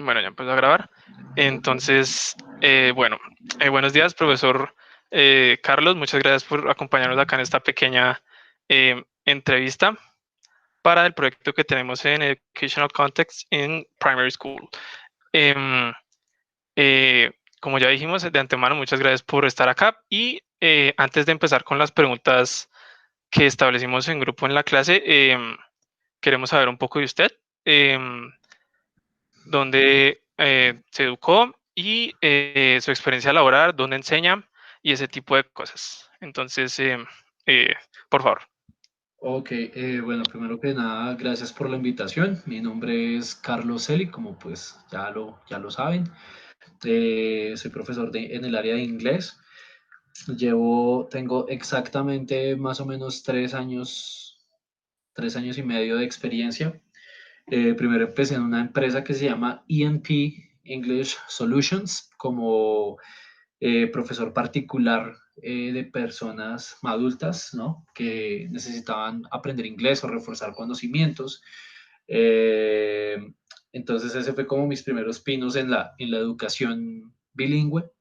Bueno, ya empezó a grabar. Entonces, buenos días, profesor Carlos. Muchas gracias por acompañarnos acá en esta pequeña entrevista para el proyecto que tenemos en Educational Context in Primary School. Em, como ya dijimos de antemano, muchas gracias por estar acá. Y antes de empezar con las preguntas que establecimos en grupo en la clase, queremos saber un poco de usted. Dónde se educó y su experiencia laboral, dónde enseña y ese tipo de cosas. Entonces, por favor. Ok, bueno, primero que nada, gracias por la invitación. Mi nombre es Carlos Celi, como pues ya lo saben. Soy profesor en el área de inglés. Tengo exactamente más o menos 3 años y medio de experiencia. Primero empecé en una empresa que se llama ENP English Solutions como profesor particular de personas adultas, ¿no? Que necesitaban aprender inglés o reforzar conocimientos. Eh, entonces ese fue como mis primeros pinos en la educación bilingüe.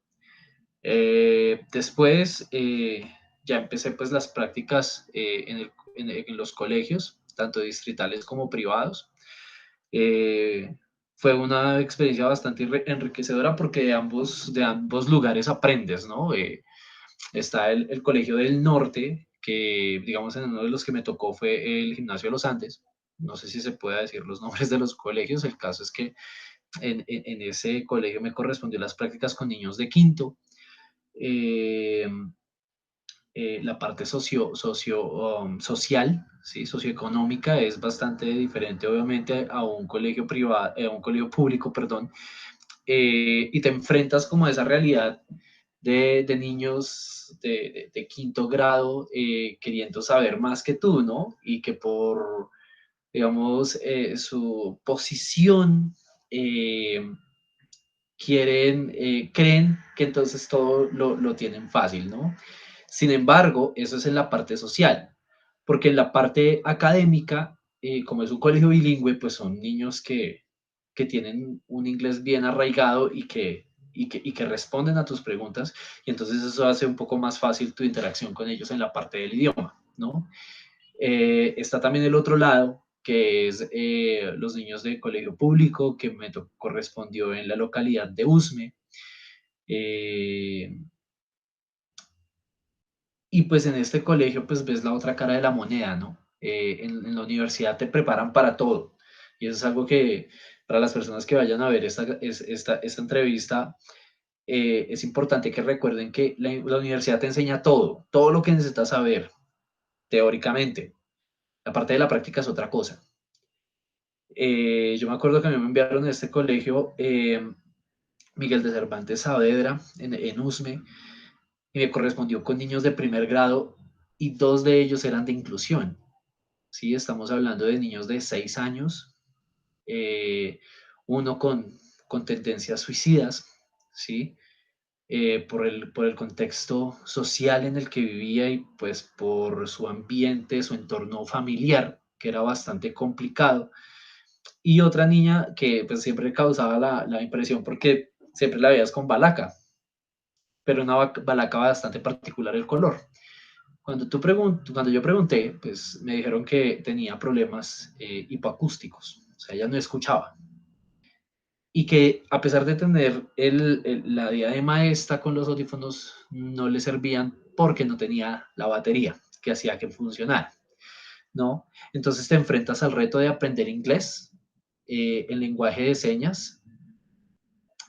Después ya empecé pues las prácticas en los colegios, tanto distritales como privados. Eh, Fue una experiencia bastante enriquecedora porque de ambos lugares aprendes, ¿no? Está el Colegio del Norte, que digamos en uno de los que me tocó fue el Gimnasio de los Andes. No sé si se puede decir los nombres de los colegios, el caso es que en ese colegio me correspondió las prácticas con niños de quinto. Eh, la parte social, ¿sí? Socioeconómica es bastante diferente, obviamente, a un colegio privado, a un colegio público, perdón, y te enfrentas como a esa realidad de niños de quinto grado queriendo saber más que tú, ¿no? Y que por, digamos, su posición creen que entonces todo lo tienen fácil, ¿no? Sin embargo, eso es en la parte social, porque en la parte académica, como es un colegio bilingüe, pues son niños que tienen un inglés bien arraigado y que responden a tus preguntas, y entonces eso hace un poco más fácil tu interacción con ellos en la parte del idioma, ¿no? Está también el otro lado, que es los niños de colegio público, que correspondió en la localidad de Usme. Eh, y pues en este colegio pues ves la otra cara de la moneda, ¿no? En la universidad te preparan para todo. Y eso es algo que para las personas que vayan a ver esta entrevista, es importante que recuerden que la universidad te enseña todo, todo lo que necesitas saber, teóricamente. La parte de la práctica es otra cosa. Yo me acuerdo que a mí me enviaron a este colegio Miguel de Cervantes Saavedra en Usme y me correspondió con niños de primer grado y dos de ellos eran de inclusión. Sí, estamos hablando de niños de 6 años, eh, uno con tendencias suicidas, ¿sí? Por el contexto social en el que vivía y pues por su ambiente, su entorno familiar, que era bastante complicado. Y otra niña que pues siempre causaba la impresión porque siempre la veías con balaca, pero una balaca bastante particular el color. Cuando yo pregunté, pues me dijeron que tenía problemas hipoacústicos, o sea, ella no escuchaba. Y que a pesar de tener la diadema esta con los audífonos, no le servían porque no tenía la batería que hacía que funcionara, ¿no? Entonces te enfrentas al reto de aprender inglés, el lenguaje de señas,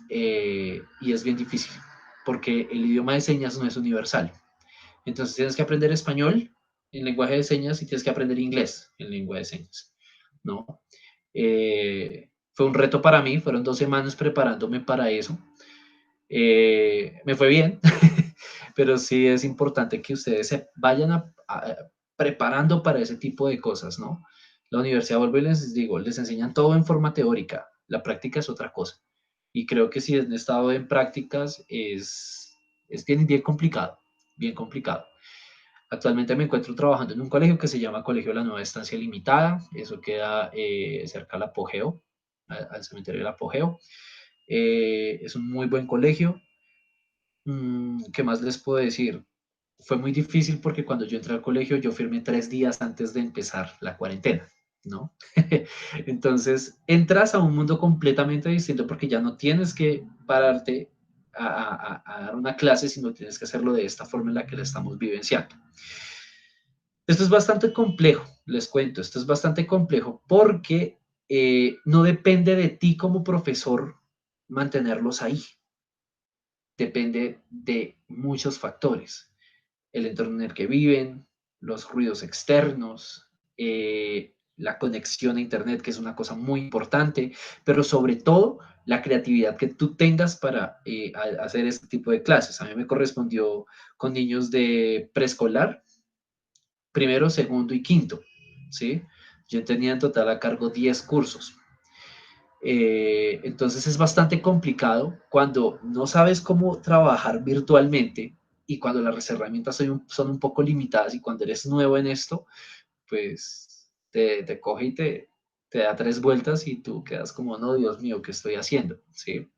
y es bien difícil, porque el idioma de señas no es universal. Entonces tienes que aprender español en lenguaje de señas y tienes que aprender inglés en lengua de señas, ¿no? Fue un reto para mí, fueron 2 semanas preparándome para eso. Me fue bien, pero sí es importante que ustedes se vayan preparando para ese tipo de cosas, ¿no? La universidad, vuelvo y les digo, les enseñan todo en forma teórica, la práctica es otra cosa. Y creo que si han estado en prácticas es bien, bien complicado, bien complicado. Actualmente me encuentro trabajando en un colegio que se llama Colegio La Nueva Estancia Limitada, eso queda cerca del Apogeo, al cementerio del Apogeo. Es un muy buen colegio. ¿Qué más les puedo decir? Fue muy difícil porque cuando yo entré al colegio yo firmé 3 días antes de empezar la cuarentena, ¿no? Entonces entras a un mundo completamente distinto porque ya no tienes que pararte a dar una clase, sino tienes que hacerlo de esta forma en la que la estamos vivenciando. Esto es bastante complejo, les cuento, esto es bastante complejo porque no depende de ti como profesor mantenerlos ahí, depende de muchos factores, el entorno en el que viven, los ruidos externos, la conexión a Internet, que es una cosa muy importante, pero sobre todo la creatividad que tú tengas para hacer este tipo de clases. A mí me correspondió con niños de preescolar, primero, segundo y quinto, ¿sí? Yo tenía en total a cargo 10 cursos. Entonces es bastante complicado cuando no sabes cómo trabajar virtualmente y cuando las herramientas son un poco limitadas y cuando eres nuevo en esto, pues te coge y te da 3 vueltas y tú quedas como, no, Dios mío, ¿qué estoy haciendo? ¿Sí?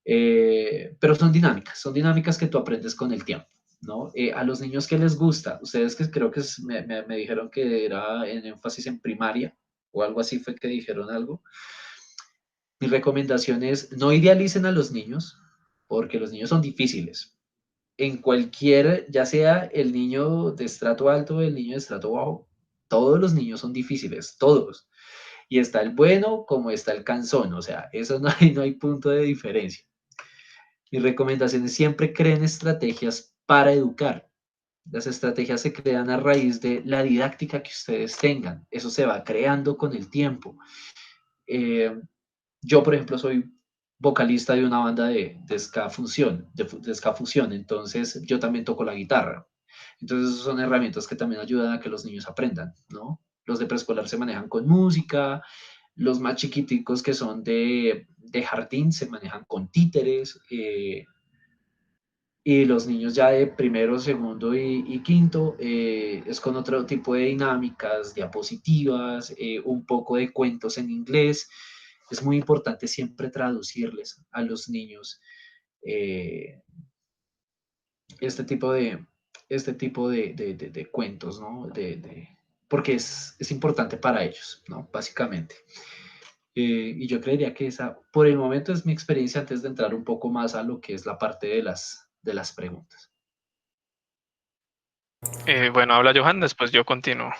Pero son dinámicas que tú aprendes con el tiempo. ¿No? A los niños que les gusta, ustedes que creo que me dijeron que era en énfasis en primaria o algo así fue que dijeron algo. Mi recomendación es no idealicen a los niños, porque los niños son difíciles. En cualquier, ya sea el niño de estrato alto o el niño de estrato bajo, todos los niños son difíciles, todos. Y está el bueno como está el cansón, o sea, eso no hay punto de diferencia. Mi recomendación es siempre creen estrategias para educar. Las estrategias se crean a raíz de la didáctica que ustedes tengan. Eso se va creando con el tiempo. Eh, Yo, por ejemplo, soy vocalista de una banda de ska fusión, de ska fusión, entonces yo también toco la guitarra. Entonces, son herramientas que también ayudan a que los niños aprendan, ¿no? Los de preescolar se manejan con música, los más chiquiticos que son de jardín se manejan con títeres, y los niños ya de primero, segundo y quinto es con otro tipo de dinámicas, diapositivas, un poco de cuentos en inglés. Es muy importante siempre traducirles a los niños eh, este tipo de, de cuentos, ¿no? Porque es importante para ellos, ¿no? Básicamente. Y yo creería que esa, por el momento, es mi experiencia antes de entrar un poco más a lo que es la parte de las preguntas. Bueno, habla Johan, después yo continúo.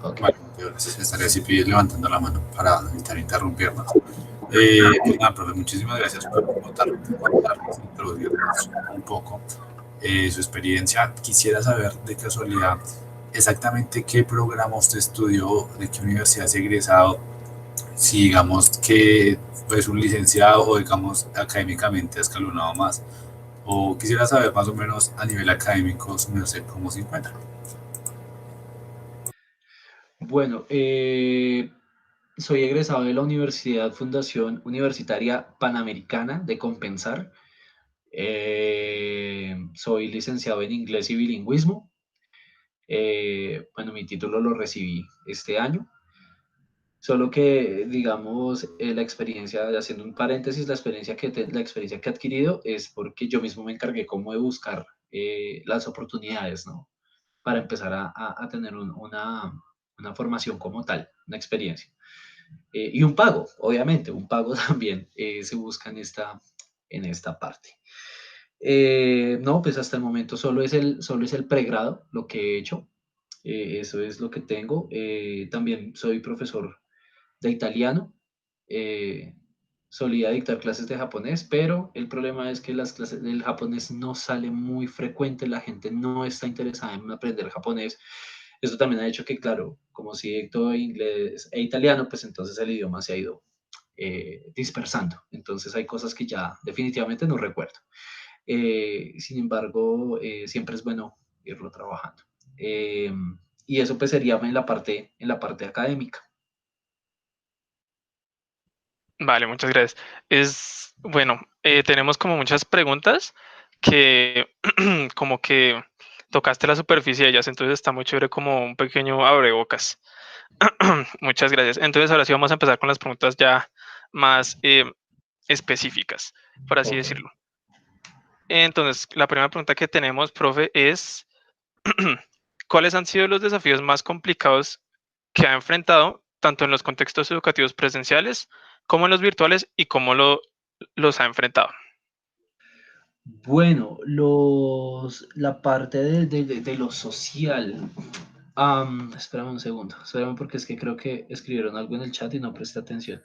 Ok. Bueno, yo estaría así levantando la mano para evitar interrumpirnos. Pues nada, profe, muchísimas gracias por contarnos, introducirnos un poco su experiencia. Quisiera saber de casualidad exactamente qué programa usted estudió, de qué universidad se ha egresado, si digamos que es un licenciado o digamos académicamente escalonado más, o quisiera saber más o menos a nivel académico, no sé cómo se encuentra. Bueno, soy egresado de la Universidad Fundación Universitaria Panamericana de Compensar. Soy licenciado en inglés y bilingüismo. Bueno, mi título lo recibí este año. Solo que, digamos, la experiencia, haciendo un paréntesis, la experiencia que he adquirido es porque yo mismo me encargué como de buscar las oportunidades, ¿no? Para empezar a tener una formación como tal, una experiencia. Y un pago, obviamente, un pago también se busca en esta parte. No, pues hasta el momento solo es el pregrado lo que he hecho. Eso es lo que tengo. También soy profesor de italiano. Eh, Solía dictar clases de japonés, pero el problema es que las clases del japonés no salen muy frecuente, la gente no está interesada en aprender japonés. Eso también ha hecho que, claro, como si dicto inglés e italiano, pues entonces el idioma se ha ido dispersando. Entonces hay cosas que ya definitivamente no recuerdo. Sin embargo, siempre es bueno irlo trabajando. Eh, y eso pues sería en la parte académica. Vale, muchas gracias. Bueno, tenemos como muchas preguntas que como que tocaste la superficie de ellas, entonces está muy chévere como un pequeño abrebocas. Muchas gracias. Entonces ahora sí vamos a empezar con las preguntas ya más específicas, por así decirlo. Entonces, la primera pregunta que tenemos, profe, es ¿cuáles han sido los desafíos más complicados que ha enfrentado, tanto en los contextos educativos presenciales como en los virtuales, y cómo los ha enfrentado? Bueno, la parte de lo social. Espérame un segundo, espérame porque es que creo que escribieron algo en el chat y no presté atención.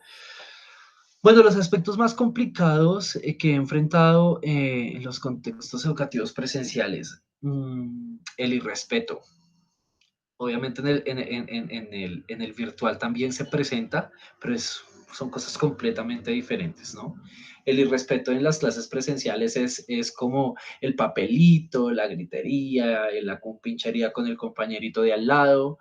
Bueno, los aspectos más complicados que he enfrentado en los contextos educativos presenciales, el irrespeto. Obviamente en el virtual también se presenta, pero son cosas completamente diferentes, ¿no? El irrespeto en las clases presenciales es como el papelito, la gritería, la compinchería con el compañerito de al lado,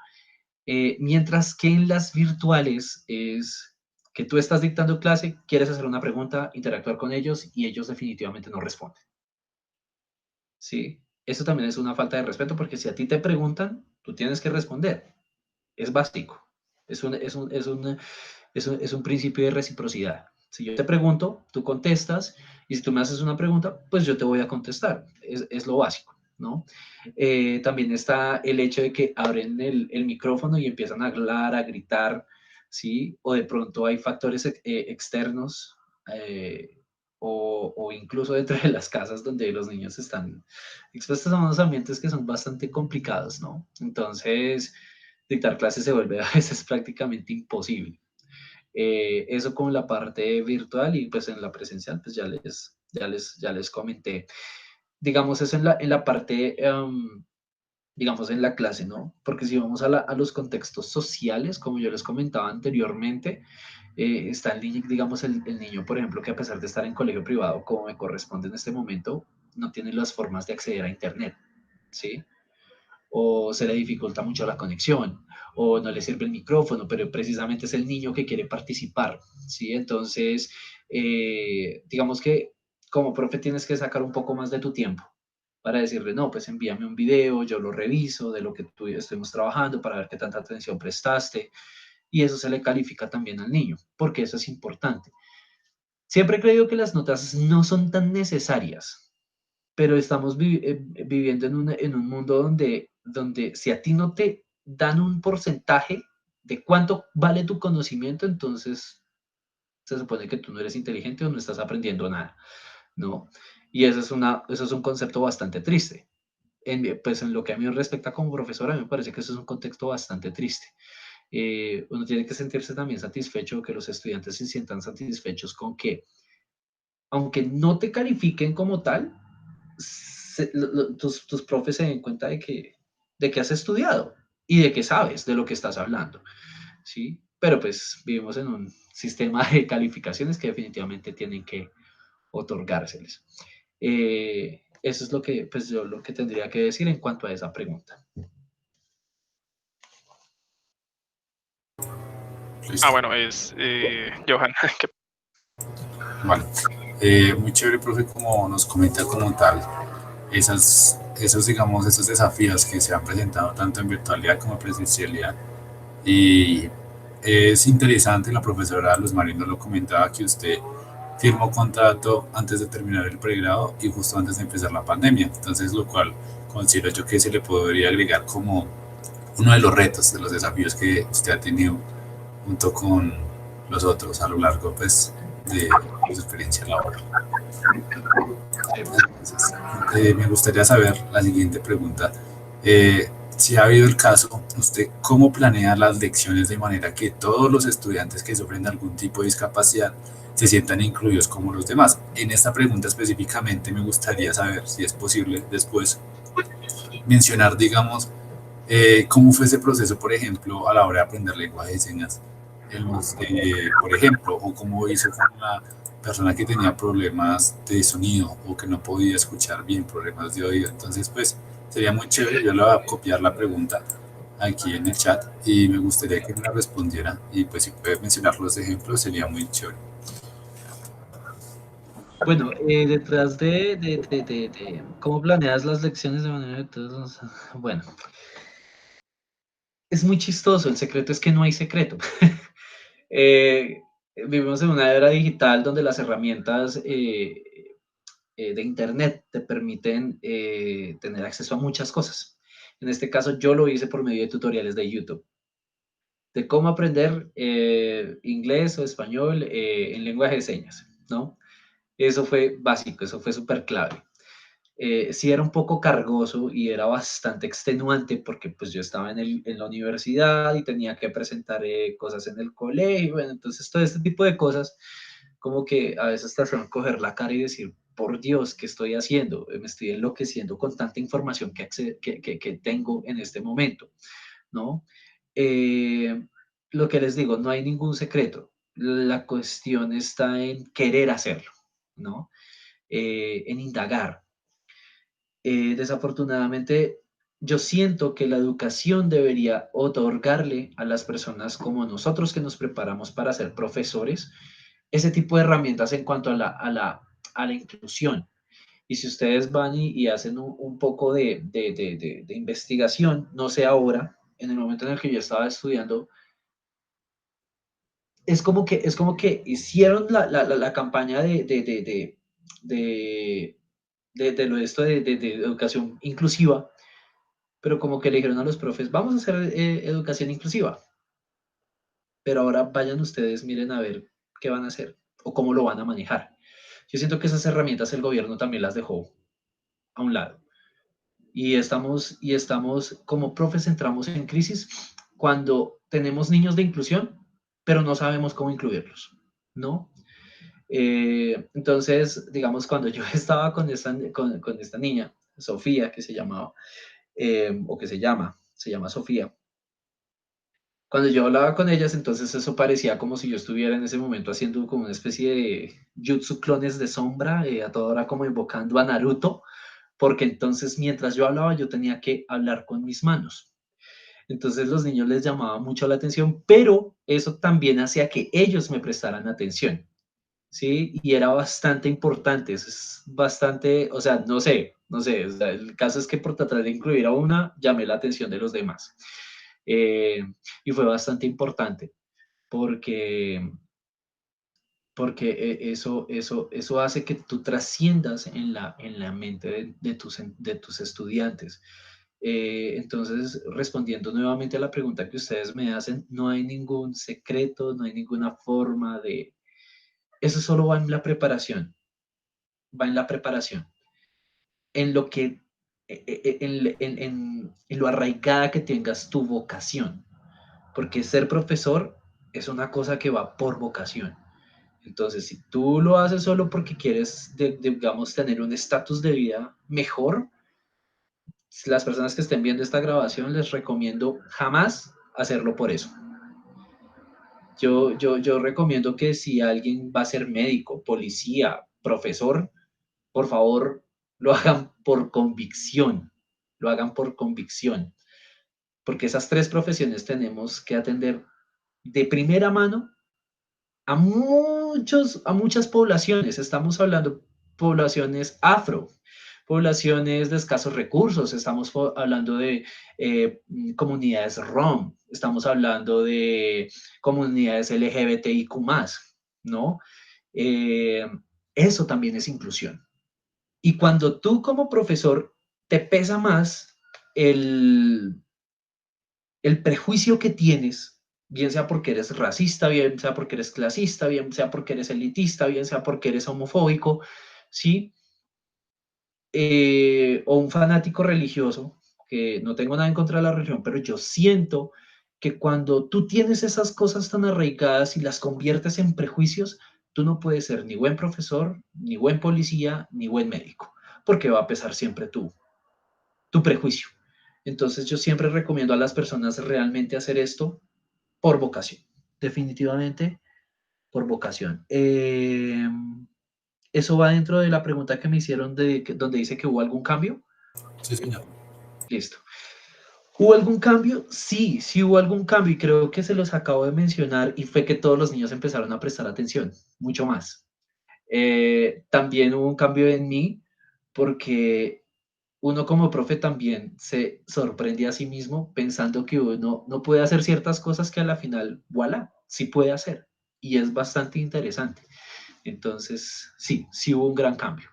mientras que en las virtuales es que tú estás dictando clase, quieres hacer una pregunta, interactuar con ellos y ellos definitivamente no responden. ¿Sí? Eso también es una falta de respeto porque si a ti te preguntan, tú tienes que responder. Es básico. Es un principio de reciprocidad. Si yo te pregunto, tú contestas, y si tú me haces una pregunta, pues yo te voy a contestar. Es lo básico, ¿no? También está el hecho de que abren el micrófono y empiezan a hablar, a gritar, ¿sí? O de pronto hay factores externos o incluso dentro de las casas donde los niños están expuestos a unos ambientes que son bastante complicados, ¿no? Entonces, dictar clases se vuelve a veces prácticamente imposible. Eso con la parte virtual y pues en la presencial, pues ya les comenté. Digamos, eso en la parte, digamos, en la clase, ¿no? Porque si vamos a los contextos sociales, como yo les comentaba anteriormente, está el niño, digamos, el niño, por ejemplo, que a pesar de estar en colegio privado, como me corresponde en este momento, no tiene las formas de acceder a Internet, ¿sí? O se le dificulta mucho la conexión, o no le sirve el micrófono, pero precisamente es el niño que quiere participar, ¿sí? Entonces, digamos que como profe tienes que sacar un poco más de tu tiempo para decirle, no, pues envíame un video, yo lo reviso de lo que tú y yo estemos trabajando para ver qué tanta atención prestaste, y eso se le califica también al niño, porque eso es importante. Siempre he creído que las notas no son tan necesarias, pero estamos viviendo en un mundo donde si a ti no te dan un porcentaje de cuánto vale tu conocimiento, entonces se supone que tú no eres inteligente o no estás aprendiendo nada, ¿no? Y eso es un concepto bastante triste. Pues en lo que a mí respecta como profesora, me parece que eso es un contexto bastante triste. Uno tiene que sentirse también satisfecho, que los estudiantes se sientan satisfechos con que, aunque no te califiquen como tal, tus profes se den cuenta de que has estudiado y de que sabes de lo que estás hablando, ¿sí? Pero pues vivimos en un sistema de calificaciones que definitivamente tienen que otorgárseles. Eso es lo que, pues yo lo que tendría que decir en cuanto a esa pregunta. Listo. Bueno, es Johan. Vale. Muy chévere, profe, como nos comenta como tal esos, digamos, esos desafíos que se han presentado tanto en virtualidad como en presencialidad. Y es interesante, la profesora Luz Marino lo comentaba, que usted firmó contrato antes de terminar el pregrado y justo antes de empezar la pandemia. Entonces, lo cual considero yo que se le podría agregar como uno de los retos, de los desafíos que usted ha tenido junto con los otros a lo largo pues, de su experiencia laboral. Entonces, me gustaría saber la siguiente pregunta. Si ha habido el caso, ¿usted cómo planea las lecciones de manera que todos los estudiantes que sufren de algún tipo de discapacidad se sientan incluidos como los demás? En esta pregunta específicamente me gustaría saber si es posible después mencionar, digamos, cómo fue ese proceso, por ejemplo, a la hora de aprender lenguaje de señas, por ejemplo, o cómo hizo con una persona que tenía problemas de sonido o que no podía escuchar bien, problemas de oído. Entonces, pues, sería muy chévere. Yo le voy a copiar la pregunta aquí en el chat y me gustaría que me la respondiera. Y pues, si puede mencionar los ejemplos, sería muy chévere. Bueno, detrás de cómo planeas las lecciones de manera de todos, bueno, es muy chistoso, el secreto es que no hay secreto. vivimos en una era digital donde las herramientas de Internet te permiten tener acceso a muchas cosas. En este caso, yo lo hice por medio de tutoriales de YouTube, de cómo aprender inglés o español en lenguaje de señas, ¿no? Eso fue básico, eso fue súper clave. Sí era un poco cargoso y era bastante extenuante porque pues yo estaba en la universidad y tenía que presentar cosas en el colegio, bueno, entonces todo este tipo de cosas como que a veces te hacen coger la cara y decir, por Dios, ¿qué estoy haciendo? Me estoy enloqueciendo con tanta información que tengo en este momento, ¿no? Eh, lo que les digo, no hay ningún secreto. La cuestión está en querer hacerlo, ¿no? En indagar. Desafortunadamente, yo siento que la educación debería otorgarle a las personas como nosotros que nos preparamos para ser profesores ese tipo de herramientas en cuanto a la inclusión. Y si ustedes van y hacen un poco de investigación, no sé ahora, en el momento en el que yo estaba estudiando, es como que hicieron la campaña de, de lo de esto de educación inclusiva, pero como que le dijeron a los profes, vamos a hacer educación inclusiva, pero ahora vayan ustedes, miren a ver qué van a hacer o cómo lo van a manejar. Yo siento que esas herramientas el gobierno también las dejó a un lado. Y estamos como profes, entramos en crisis cuando tenemos niños de inclusión, pero no sabemos cómo incluirlos, ¿no? Entonces, digamos, cuando yo estaba con esta niña, Sofía, que se llamaba, o que se llama Sofía, cuando yo hablaba con ellas, entonces eso parecía como si yo estuviera en ese momento haciendo como una especie de jutsu clones de sombra, a toda hora como invocando a Naruto, porque entonces mientras yo hablaba yo tenía que hablar con mis manos. Entonces los niños les llamaba mucho la atención, pero eso también hacía que ellos me prestaran atención, ¿sí? Y era bastante importante, eso es bastante, o sea, no sé, o sea, el caso es que por tratar de incluir a una, llamé la atención de los demás. Eh, y fue bastante importante porque, porque eso hace que tú trasciendas en la mente de tus estudiantes. Entonces, respondiendo nuevamente a la pregunta que ustedes me hacen, no hay ningún secreto, no hay ninguna forma de... Eso solo va en la preparación, va en la preparación, en lo que, en lo arraigada que tengas tu vocación, porque ser profesor es una cosa que va por vocación. Entonces, si tú lo haces solo porque quieres, digamos, tener un estatus de vida mejor, las personas que estén viendo esta grabación les recomiendo jamás hacerlo por eso. Yo recomiendo que si alguien va a ser médico, policía, profesor, por favor, lo hagan por convicción, lo hagan por convicción, porque esas tres profesiones tenemos que atender de primera mano a muchas poblaciones. Estamos hablando poblaciones afro, poblaciones de escasos recursos, estamos hablando de comunidades ROM, estamos hablando de comunidades LGBTIQ+, ¿no? Eh, eso también es inclusión. Y cuando tú como profesor te pesa más el, el prejuicio que tienes, bien sea porque eres racista, bien sea porque eres clasista, bien sea porque eres elitista, bien sea porque eres homofóbico, ¿sí? O un fanático religioso, que no tengo nada en contra de la religión, pero yo siento que cuando tú tienes esas cosas tan arraigadas y las conviertes en prejuicios, tú no puedes ser ni buen profesor, ni buen policía, ni buen médico, porque va a pesar siempre tu prejuicio. Entonces yo siempre recomiendo a las personas realmente hacer esto por vocación, definitivamente por vocación. Eso va dentro de la pregunta que me hicieron donde dice que hubo algún cambio. Sí, señor. Listo. ¿Hubo algún cambio? Sí, sí hubo algún cambio y creo que se los acabo de mencionar y fue que todos los niños empezaron a prestar atención, mucho más. También hubo un cambio en mí porque uno como profe también se sorprende a sí mismo pensando que uno no puede hacer ciertas cosas que a la final, voilà, sí puede hacer. y es bastante interesante. Entonces, sí, sí hubo un gran cambio.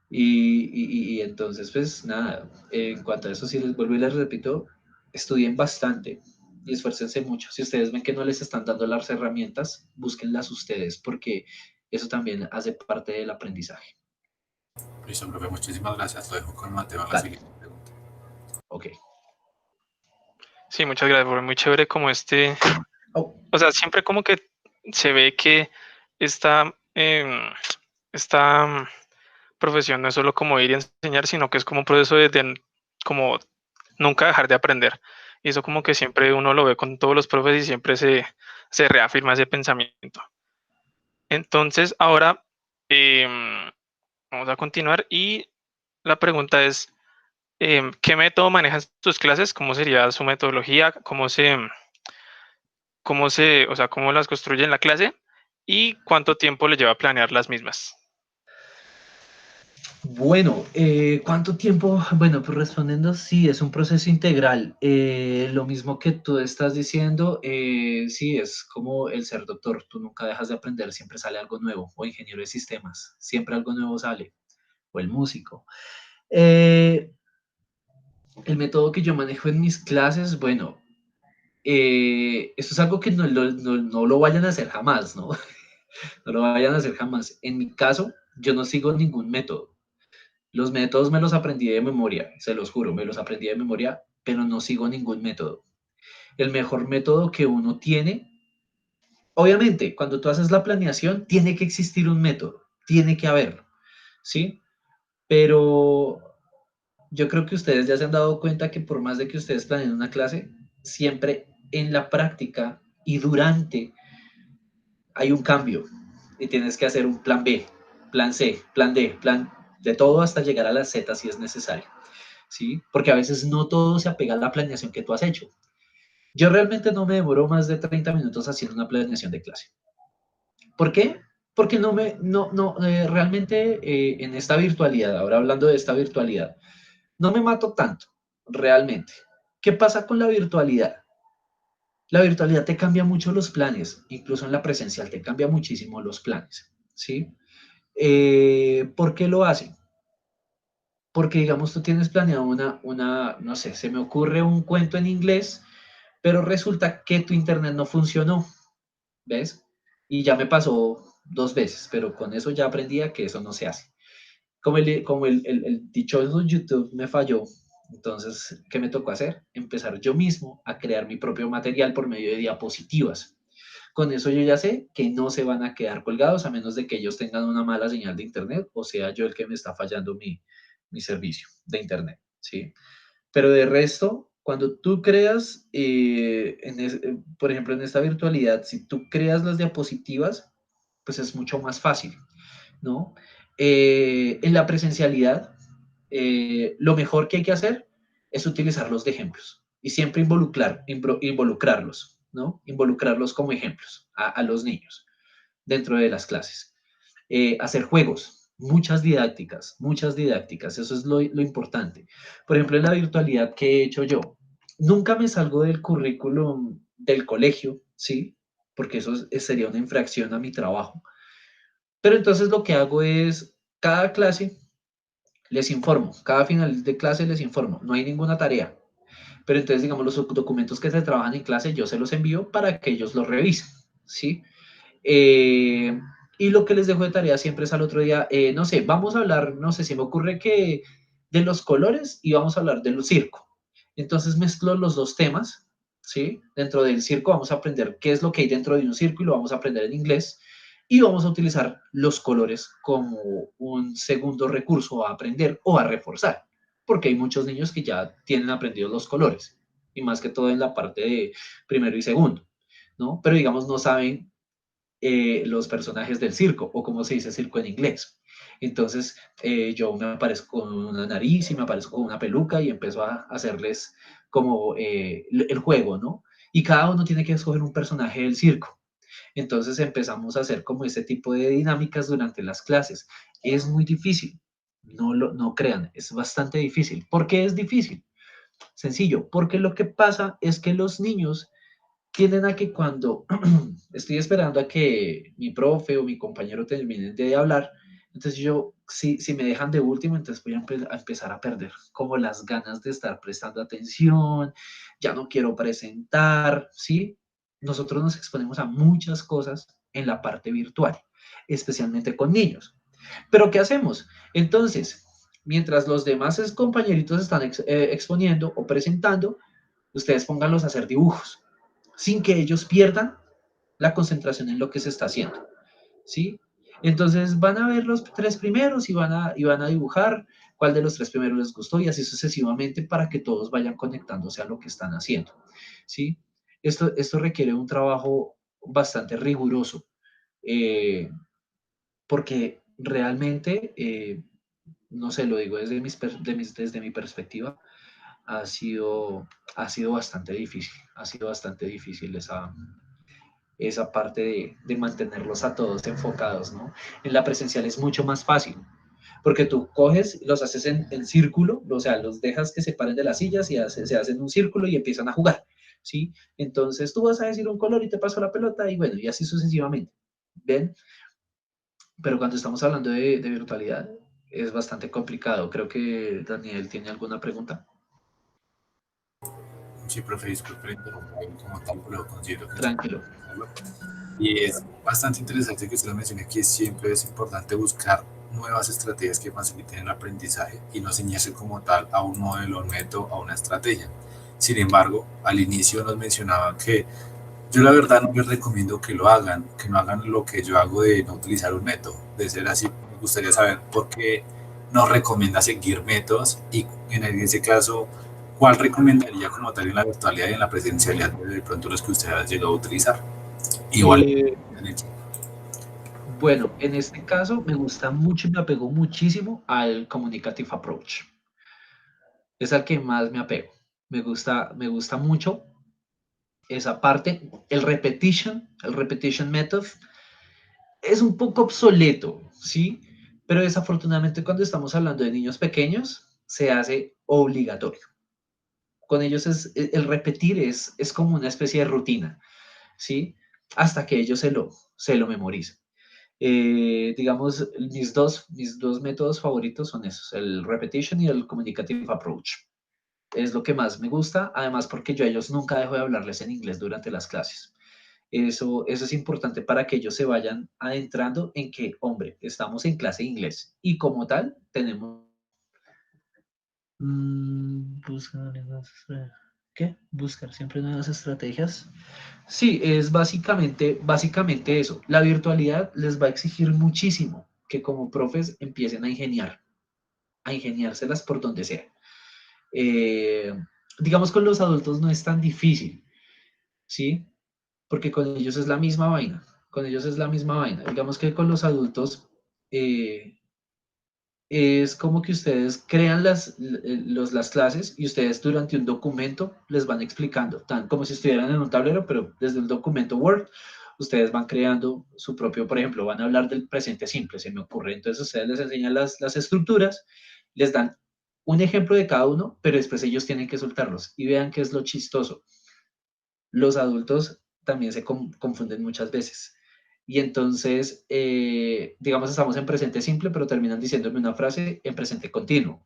Y entonces, pues nada, en cuanto a eso, sí les vuelvo y les repito, estudien bastante y esfuércense mucho. Si ustedes ven que no les están dando las herramientas, búsquenlas ustedes, porque eso también hace parte del aprendizaje. Listo, profe, muchísimas gracias. Lo dejo con Mateo a la Dale, siguiente pregunta. ok. Sí, muchas gracias, fue muy chévere como Oh, o sea, siempre como que se ve que esta, esta profesión no es solo como ir y enseñar, sino que es como un proceso de como nunca dejar de aprender. Y eso como que siempre uno lo ve con todos los profes y siempre se reafirma ese pensamiento. Entonces, ahora vamos a continuar y la pregunta es, ¿qué método manejas tus clases? ¿Cómo sería su metodología? O sea, cómo las construye en la clase? ¿Y cuánto tiempo le lleva a planear las mismas? bueno, ¿cuánto tiempo? Bueno, pues respondiendo, sí, es un proceso integral. Lo mismo que tú estás diciendo, sí, es como el ser doctor. Tú nunca dejas de aprender, siempre sale algo nuevo. O ingeniero de sistemas, siempre algo nuevo sale. O el músico. Eh, el método que yo manejo en mis clases, bueno, esto es algo que no lo vayan a hacer jamás, ¿no? No lo vayan a hacer jamás. En mi caso, yo no sigo ningún método. Los métodos me los aprendí de memoria, se los juro, me los aprendí de memoria, pero no sigo ningún método. El mejor método que uno tiene, obviamente, cuando tú haces la planeación, tiene que existir un método, tiene que haberlo, ¿sí? Pero yo creo que ustedes ya se han dado cuenta que por más de que ustedes planeen una clase, siempre en la práctica y durante hay un cambio y tienes que hacer un plan B, plan C, plan D, plan de todo hasta llegar a la Z si es necesario. ¿Sí? Porque a veces no todo se apega a la planeación que tú has hecho. Yo realmente no me demoro más de 30 minutos haciendo una planeación de clase. ¿Por qué? Porque realmente en esta virtualidad, ahora hablando de esta virtualidad, no me mato tanto, realmente. ¿Qué pasa con la virtualidad? La virtualidad te cambia mucho los planes, incluso en la presencial te cambia muchísimo los planes, ¿sí? ¿Por qué lo hace? Porque, digamos, tú tienes planeado no sé, se me ocurre un cuento en inglés, pero resulta que tu internet no funcionó, ¿ves? Y ya me pasó 2 veces, pero con eso ya aprendí a que eso no se hace. Como el dichoso YouTube me falló, entonces, ¿qué me tocó hacer? Empezar yo mismo a crear mi propio material por medio de diapositivas. Con eso yo ya sé que no se van a quedar colgados a menos de que ellos tengan una mala señal de internet o sea yo el que me está fallando mi servicio de internet, ¿sí? Pero de resto, cuando tú creas, por ejemplo, en esta virtualidad, si tú creas las diapositivas, pues es mucho más fácil, ¿no? En la presencialidad, lo mejor que hay que hacer es utilizarlos de ejemplos y siempre involucrarlos, ¿no? Involucrarlos como ejemplos a los niños dentro de las clases. Hacer juegos, muchas didácticas, eso es lo importante. Por ejemplo, en la virtualidad que he hecho yo, nunca me salgo del currículum del colegio, ¿sí? Porque sería una infracción a mi trabajo. Pero entonces lo que hago es, cada clase les informo, cada final de clase les informo, no hay ninguna tarea. Pero entonces, digamos, los documentos que se trabajan en clase, yo se los envío para que ellos los revisen, ¿sí? Eh, y lo que les dejo de tarea siempre es al otro día, no sé, vamos a hablar, no sé, si me ocurre que de los colores y vamos a hablar del circo. Entonces mezclo los dos temas, ¿sí? Dentro del circo vamos a aprender qué es lo que hay dentro de un circo y lo vamos a aprender en inglés. Y vamos a utilizar los colores como un segundo recurso a aprender o a reforzar, porque hay muchos niños que ya tienen aprendidos los colores, y más que todo en la parte de primero y segundo, ¿no? Pero digamos no saben los personajes del circo, o como se dice circo en inglés. Entonces yo me aparezco con una nariz y me aparezco con una peluca y empiezo a hacerles como el juego, ¿no? Y cada uno tiene que escoger un personaje del circo. Entonces empezamos a hacer como ese tipo de dinámicas durante las clases. Es muy difícil, no crean, es bastante difícil. ¿Por qué es difícil? Sencillo, porque lo que pasa es que los niños tienden a que cuando estoy esperando a que mi profe o mi compañero terminen de hablar, entonces yo, si me dejan de último, entonces voy a empezar a perder como las ganas de estar prestando atención, ya no quiero presentar, ¿sí? Nosotros nos exponemos a muchas cosas en la parte virtual, especialmente con niños. Pero ¿qué hacemos? Entonces, mientras los demás compañeritos están exponiendo o presentando, ustedes pónganlos a hacer dibujos, sin que ellos pierdan la concentración en lo que se está haciendo, ¿sí? Entonces van a ver los tres primeros y van a dibujar cuál de los tres primeros les gustó y así sucesivamente para que todos vayan conectándose a lo que están haciendo, ¿sí? Esto requiere un trabajo bastante riguroso, eh, porque realmente, no sé, lo digo desde mi perspectiva, ha sido, ha sido bastante difícil, esa parte de mantenerlos a todos enfocados, ¿no? En la presencial es mucho más fácil, porque tú coges, los haces en círculo, o sea, los dejas que se paren de las sillas y se hacen un círculo y empiezan a jugar, ¿sí? Entonces tú vas a decir un color y te paso la pelota y bueno, y así sucesivamente, ¿ven? Pero cuando estamos hablando de virtualidad es bastante complicado. Creo que Daniel tiene alguna pregunta. Sí, profe, disculpe la interrupción como tal, pero considero que es Tranquilo. y es bastante interesante que usted lo mencione, que siempre es importante buscar nuevas estrategias que faciliten el aprendizaje y no ceñirse como tal a un modelo, a un método, a una estrategia. Sin embargo, al inicio nos mencionaba que yo la verdad no les recomiendo que lo hagan, que no hagan lo que yo hago de no utilizar un método. De ser así, me gustaría saber por qué no recomienda seguir métodos y en ese caso, ¿cuál recomendaría como tal en la virtualidad y en la presencialidad de pronto los que usted ha llegado a utilizar? Igual. Eh, bueno, en este caso me gusta mucho y me apego muchísimo al communicative approach. Es al que más me apego. Me gusta mucho esa parte. El repetition method es un poco obsoleto, ¿sí? Pero desafortunadamente cuando estamos hablando de niños pequeños, se hace obligatorio. Con ellos el repetir es como una especie de rutina, ¿sí? Hasta que ellos se lo memoricen. Digamos, mis dos métodos favoritos son esos, el repetition y el communicative approach. Es lo que más me gusta, además porque yo a ellos nunca dejo de hablarles en inglés durante las clases. Eso es importante para que ellos se vayan adentrando en que, hombre, estamos en clase de inglés y como tal tenemos... buscar ¿qué? Buscar siempre nuevas estrategias. Sí, es básicamente eso. La virtualidad les va a exigir muchísimo que como profes empiecen a ingeniárselas por donde sea. Eh, digamos, con los adultos no es tan difícil, ¿sí? Porque con ellos es la misma vaina. Con ellos es la misma vaina. Digamos que con los adultos eh, es como que ustedes crean las clases y ustedes durante un documento les van explicando, tan como si estuvieran en un tablero, pero desde el documento Word, ustedes van creando su propio, por ejemplo, van a hablar del presente simple, se me ocurre. Entonces ustedes les enseñan las estructuras, les dan un ejemplo de cada uno, pero después ellos tienen que soltarlos. Y vean qué es lo chistoso. Los adultos también se confunden muchas veces. Y entonces, digamos, estamos en presente simple, pero terminan diciéndome una frase en presente continuo.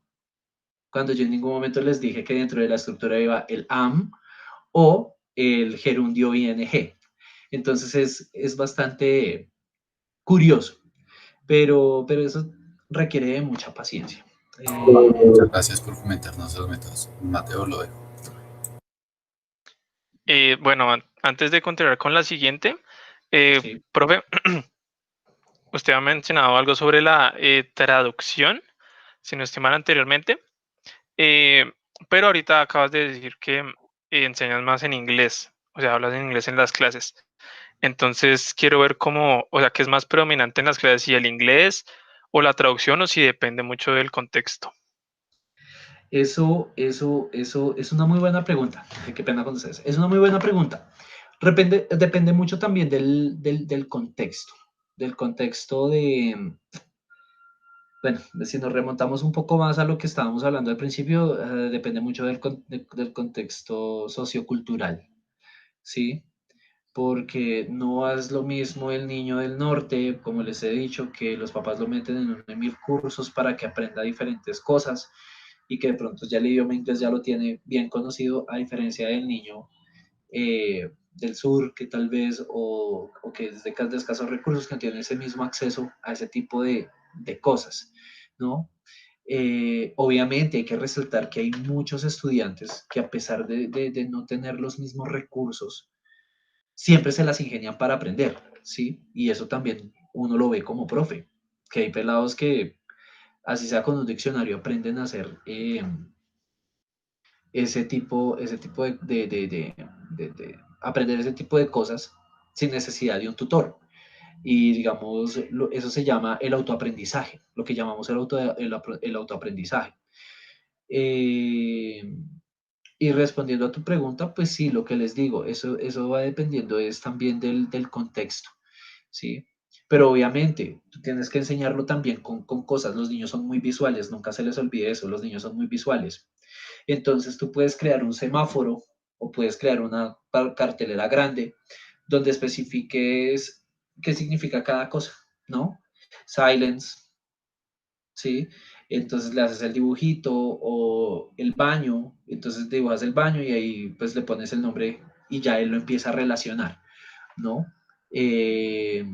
Cuando yo en ningún momento les dije que dentro de la estructura iba el am o el gerundio ing. Entonces es bastante curioso, pero eso requiere de mucha paciencia. Muchas gracias por comentarnos los métodos. Mateo, lo dejo. Bueno, antes de continuar con la siguiente, Sí. profe, usted ha mencionado algo sobre la traducción, si no estoy mal anteriormente, pero ahorita acabas de decir que enseñas más en inglés, o sea, hablas en inglés en las clases. Entonces quiero ver cómo, o sea, qué es más predominante en las clases, si el inglés o la traducción o si depende mucho del contexto. Eso es una muy buena pregunta. Qué pena con ustedes. Es una muy buena pregunta. Depende mucho también del contexto. Del contexto de, bueno, si nos remontamos un poco más a lo que estábamos hablando al principio, depende mucho del contexto sociocultural, ¿sí? porque no es lo mismo el niño del norte, como les he dicho, que los papás lo meten en 1000 cursos para que aprenda diferentes cosas y que de pronto ya el idioma inglés ya lo tiene bien conocido, a diferencia del niño del sur, que tal vez, o que es de escasos recursos, que no tienen ese mismo acceso a ese tipo de cosas, ¿no? Obviamente hay que resaltar que hay muchos estudiantes que a pesar de no tener los mismos recursos, siempre se las ingenian para aprender, ¿sí? Y eso también uno lo ve como profe, que hay pelados que, así sea con un diccionario, aprenden a hacer ese tipo aprender ese tipo de cosas sin necesidad de un tutor. Y digamos, eso se llama el autoaprendizaje, lo que llamamos el autoaprendizaje. Eh, y respondiendo a tu pregunta, pues sí, lo que les digo, eso va dependiendo es también del contexto, ¿sí? Pero obviamente, tú tienes que enseñarlo también con cosas. Los niños son muy visuales, nunca se les olvide eso, los niños son muy visuales. Entonces tú puedes crear un semáforo o puedes crear una cartelera grande donde especifiques qué significa cada cosa, ¿no? Silence, ¿sí? Entonces le haces el dibujito o el baño, entonces dibujas el baño y ahí pues le pones el nombre y ya él lo empieza a relacionar, ¿no? Eh,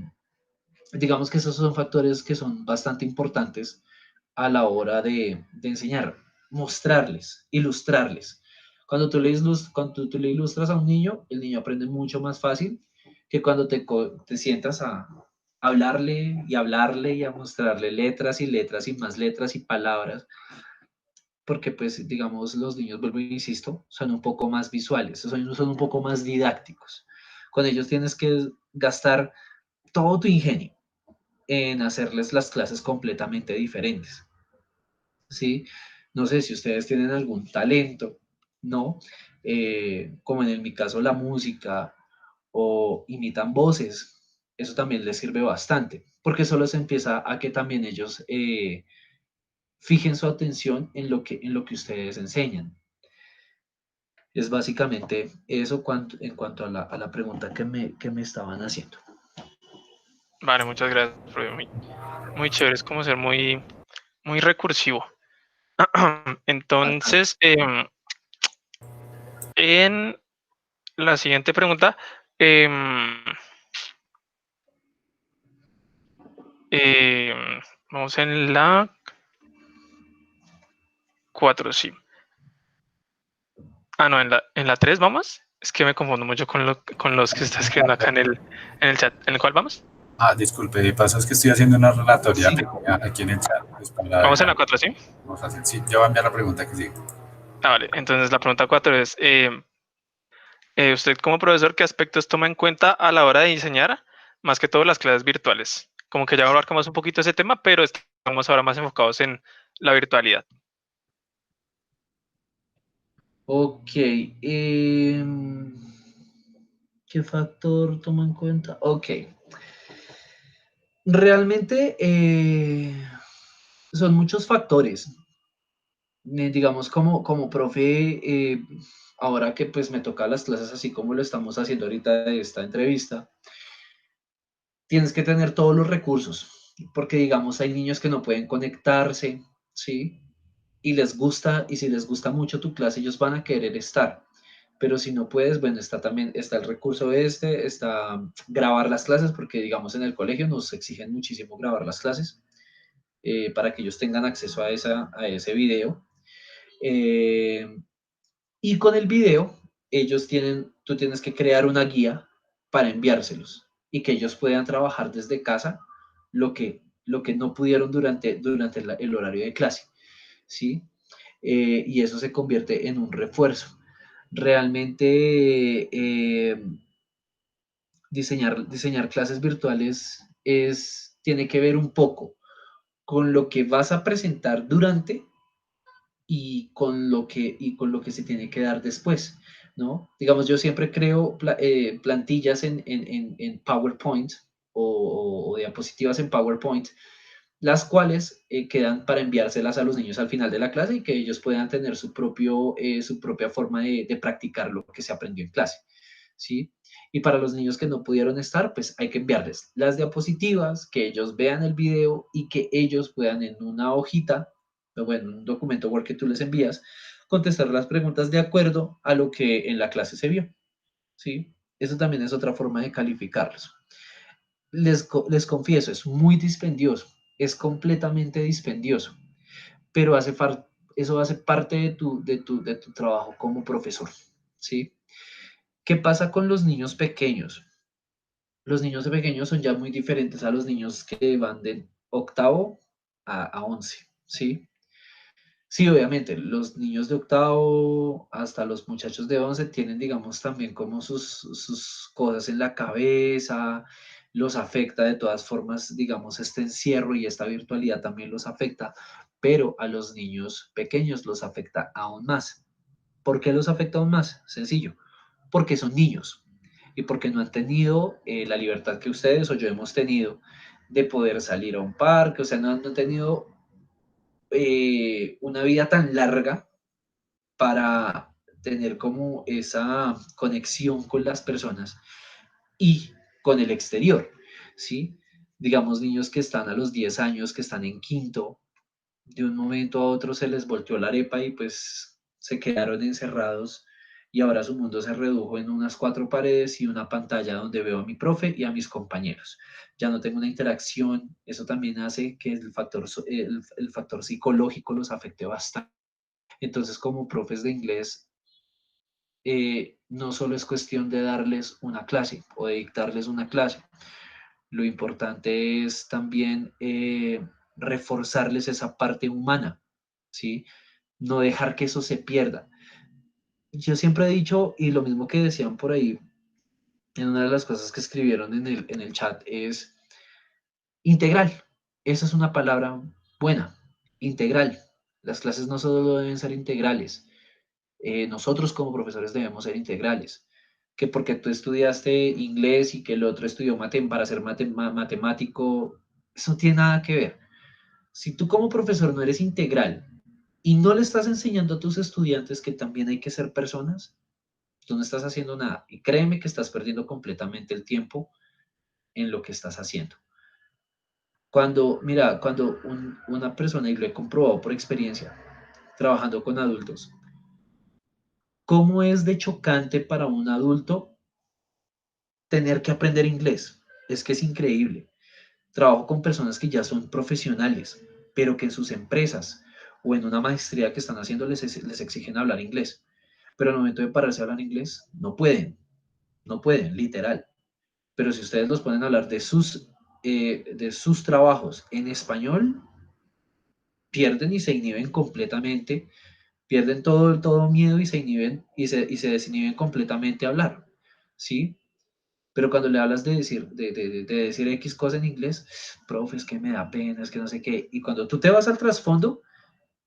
digamos que esos son factores que son bastante importantes a la hora de enseñar, mostrarles, ilustrarles. Cuando tú le ilustras a un niño, el niño aprende mucho más fácil que cuando te sientas a hablarle y a mostrarle letras y letras y más letras y palabras, porque pues digamos los niños, vuelvo e insisto, son un poco más visuales, son un poco más didácticos. Con ellos tienes que gastar todo tu ingenio en hacerles las clases completamente diferentes. ¿Sí? No sé si ustedes tienen algún talento, ¿no? Como en mi caso la música o imitan voces, eso también les sirve bastante, porque solo se empieza a que también ellos fijen su atención en lo que ustedes enseñan. Es básicamente eso en cuanto a la pregunta que me estaban haciendo. Vale, muchas gracias, profe. Muy, muy chévere, es como ser muy, muy recursivo. Entonces, en la siguiente pregunta, vamos en la 4, sí. Ah, no, en la 3 vamos. Es que me confundo mucho con los que está escribiendo acá en el chat. ¿En el cual vamos? Disculpe, pasa es que estoy haciendo una relatoría Sí. pequeña aquí en el chat. Pues para Vamos en la 4, ¿sí? más fácil. Sí, ya va a enviar la pregunta que sigue. Ah, vale. Entonces la pregunta 4 es, usted como profesor, ¿qué aspectos toma en cuenta a la hora de diseñar, más que todo las clases virtuales? Como que ya abarcamos un poquito ese tema, pero estamos ahora más enfocados en la virtualidad. Ok. ¿Qué factor toma en cuenta? Ok. Realmente son muchos factores. Digamos, como profe, ahora que pues me toca las clases así como lo estamos haciendo ahorita de esta entrevista, tienes que tener todos los recursos, porque digamos, hay niños que no pueden conectarse, ¿sí? Y les gusta, y si les gusta mucho tu clase, ellos van a querer estar. Pero si no puedes, bueno, está el recurso está grabar las clases, porque digamos en el colegio nos exigen muchísimo grabar las clases para que ellos tengan acceso a ese video. Eh, y con el video, tú tienes que crear una guía para enviárselos y que ellos puedan trabajar desde casa lo que no pudieron durante el horario de clase, ¿sí? Y eso se convierte en un refuerzo. Realmente diseñar clases virtuales tiene que ver un poco con lo que vas a presentar durante y con lo que se tiene que dar después, ¿no? Digamos, yo siempre creo plantillas en PowerPoint o diapositivas en PowerPoint, las cuales quedan para enviárselas a los niños al final de la clase y que ellos puedan tener su propia forma de practicar lo que se aprendió en clase, ¿sí? Y para los niños que no pudieron estar, pues hay que enviarles las diapositivas, que ellos vean el video y que ellos puedan en una hojita, o bueno, en un documento Word que tú les envías, contestar las preguntas de acuerdo a lo que en la clase se vio, ¿sí? Eso también es otra forma de calificarlos. Les confieso, es muy dispendioso, es completamente dispendioso, pero eso hace parte de tu trabajo como profesor, ¿sí? ¿Qué pasa con los niños pequeños? Los niños pequeños son ya muy diferentes a los niños que van de octavo a 11, ¿sí? Sí, obviamente, los niños de octavo hasta los muchachos de 11 tienen, digamos, también como sus cosas en la cabeza, los afecta de todas formas, digamos, este encierro y esta virtualidad también los afecta, pero a los niños pequeños los afecta aún más. ¿Por qué los afecta aún más? Sencillo, porque son niños y porque no han tenido la libertad que ustedes o yo hemos tenido de poder salir a un parque, o sea, no han tenido una vida tan larga para tener como esa conexión con las personas y con el exterior, ¿sí? Digamos, niños que están a los 10 años, que están en quinto, de un momento a otro se les volteó la arepa y pues se quedaron encerrados y ahora su mundo se redujo en unas 4 paredes y una pantalla donde veo a mi profe y a mis compañeros. Ya no tengo una interacción, eso también hace que el factor psicológico los afecte bastante. Entonces, como profes de inglés, no solo es cuestión de darles una clase o de dictarles una clase, lo importante es también reforzarles esa parte humana, ¿sí? No dejar que eso se pierda. Yo siempre he dicho, y lo mismo que decían por ahí, en una de las cosas que escribieron en el chat, es integral. Esa es una palabra buena, integral. Las clases no solo deben ser integrales, nosotros como profesores debemos ser integrales. Que porque tú estudiaste inglés y que el otro estudió para ser matemático, eso no tiene nada que ver. Si tú como profesor no eres integral y no le estás enseñando a tus estudiantes que también hay que ser personas, tú no estás haciendo nada. Y créeme que estás perdiendo completamente el tiempo en lo que estás haciendo. Cuando una persona, y lo he comprobado por experiencia, trabajando con adultos, ¿cómo es de chocante para un adulto tener que aprender inglés? Es que es increíble. Trabajo con personas que ya son profesionales, pero que en sus empresas o en una maestría que están haciendo les exigen hablar inglés. Pero al momento de pararse a hablar inglés, no pueden, literal. Pero si ustedes los ponen a hablar de sus trabajos en español, pierden y se inhiben completamente, pierden todo miedo y se inhiben y se desinhiben completamente a hablar, ¿sí? Pero cuando le hablas de decir X cosa en inglés, profe, es que me da pena, es que no sé qué. Y cuando tú te vas al trasfondo,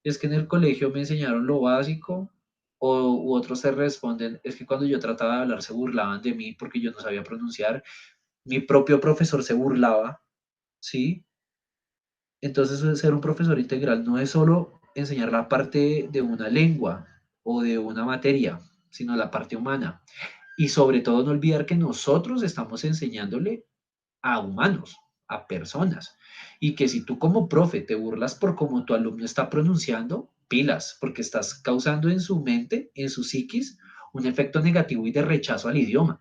es que en el colegio me enseñaron lo básico, u otros te responden, es que cuando yo trataba de hablar se burlaban de mí porque yo no sabía pronunciar, mi propio profesor se burlaba, ¿sí? Entonces, ser un profesor integral no es solo enseñar la parte de una lengua o de una materia, sino la parte humana. Y sobre todo no olvidar que nosotros estamos enseñándole a humanos, a personas. Y que si tú como profe te burlas por cómo tu alumno está pronunciando, pilas, porque estás causando en su mente, en su psiquis, un efecto negativo y de rechazo al idioma.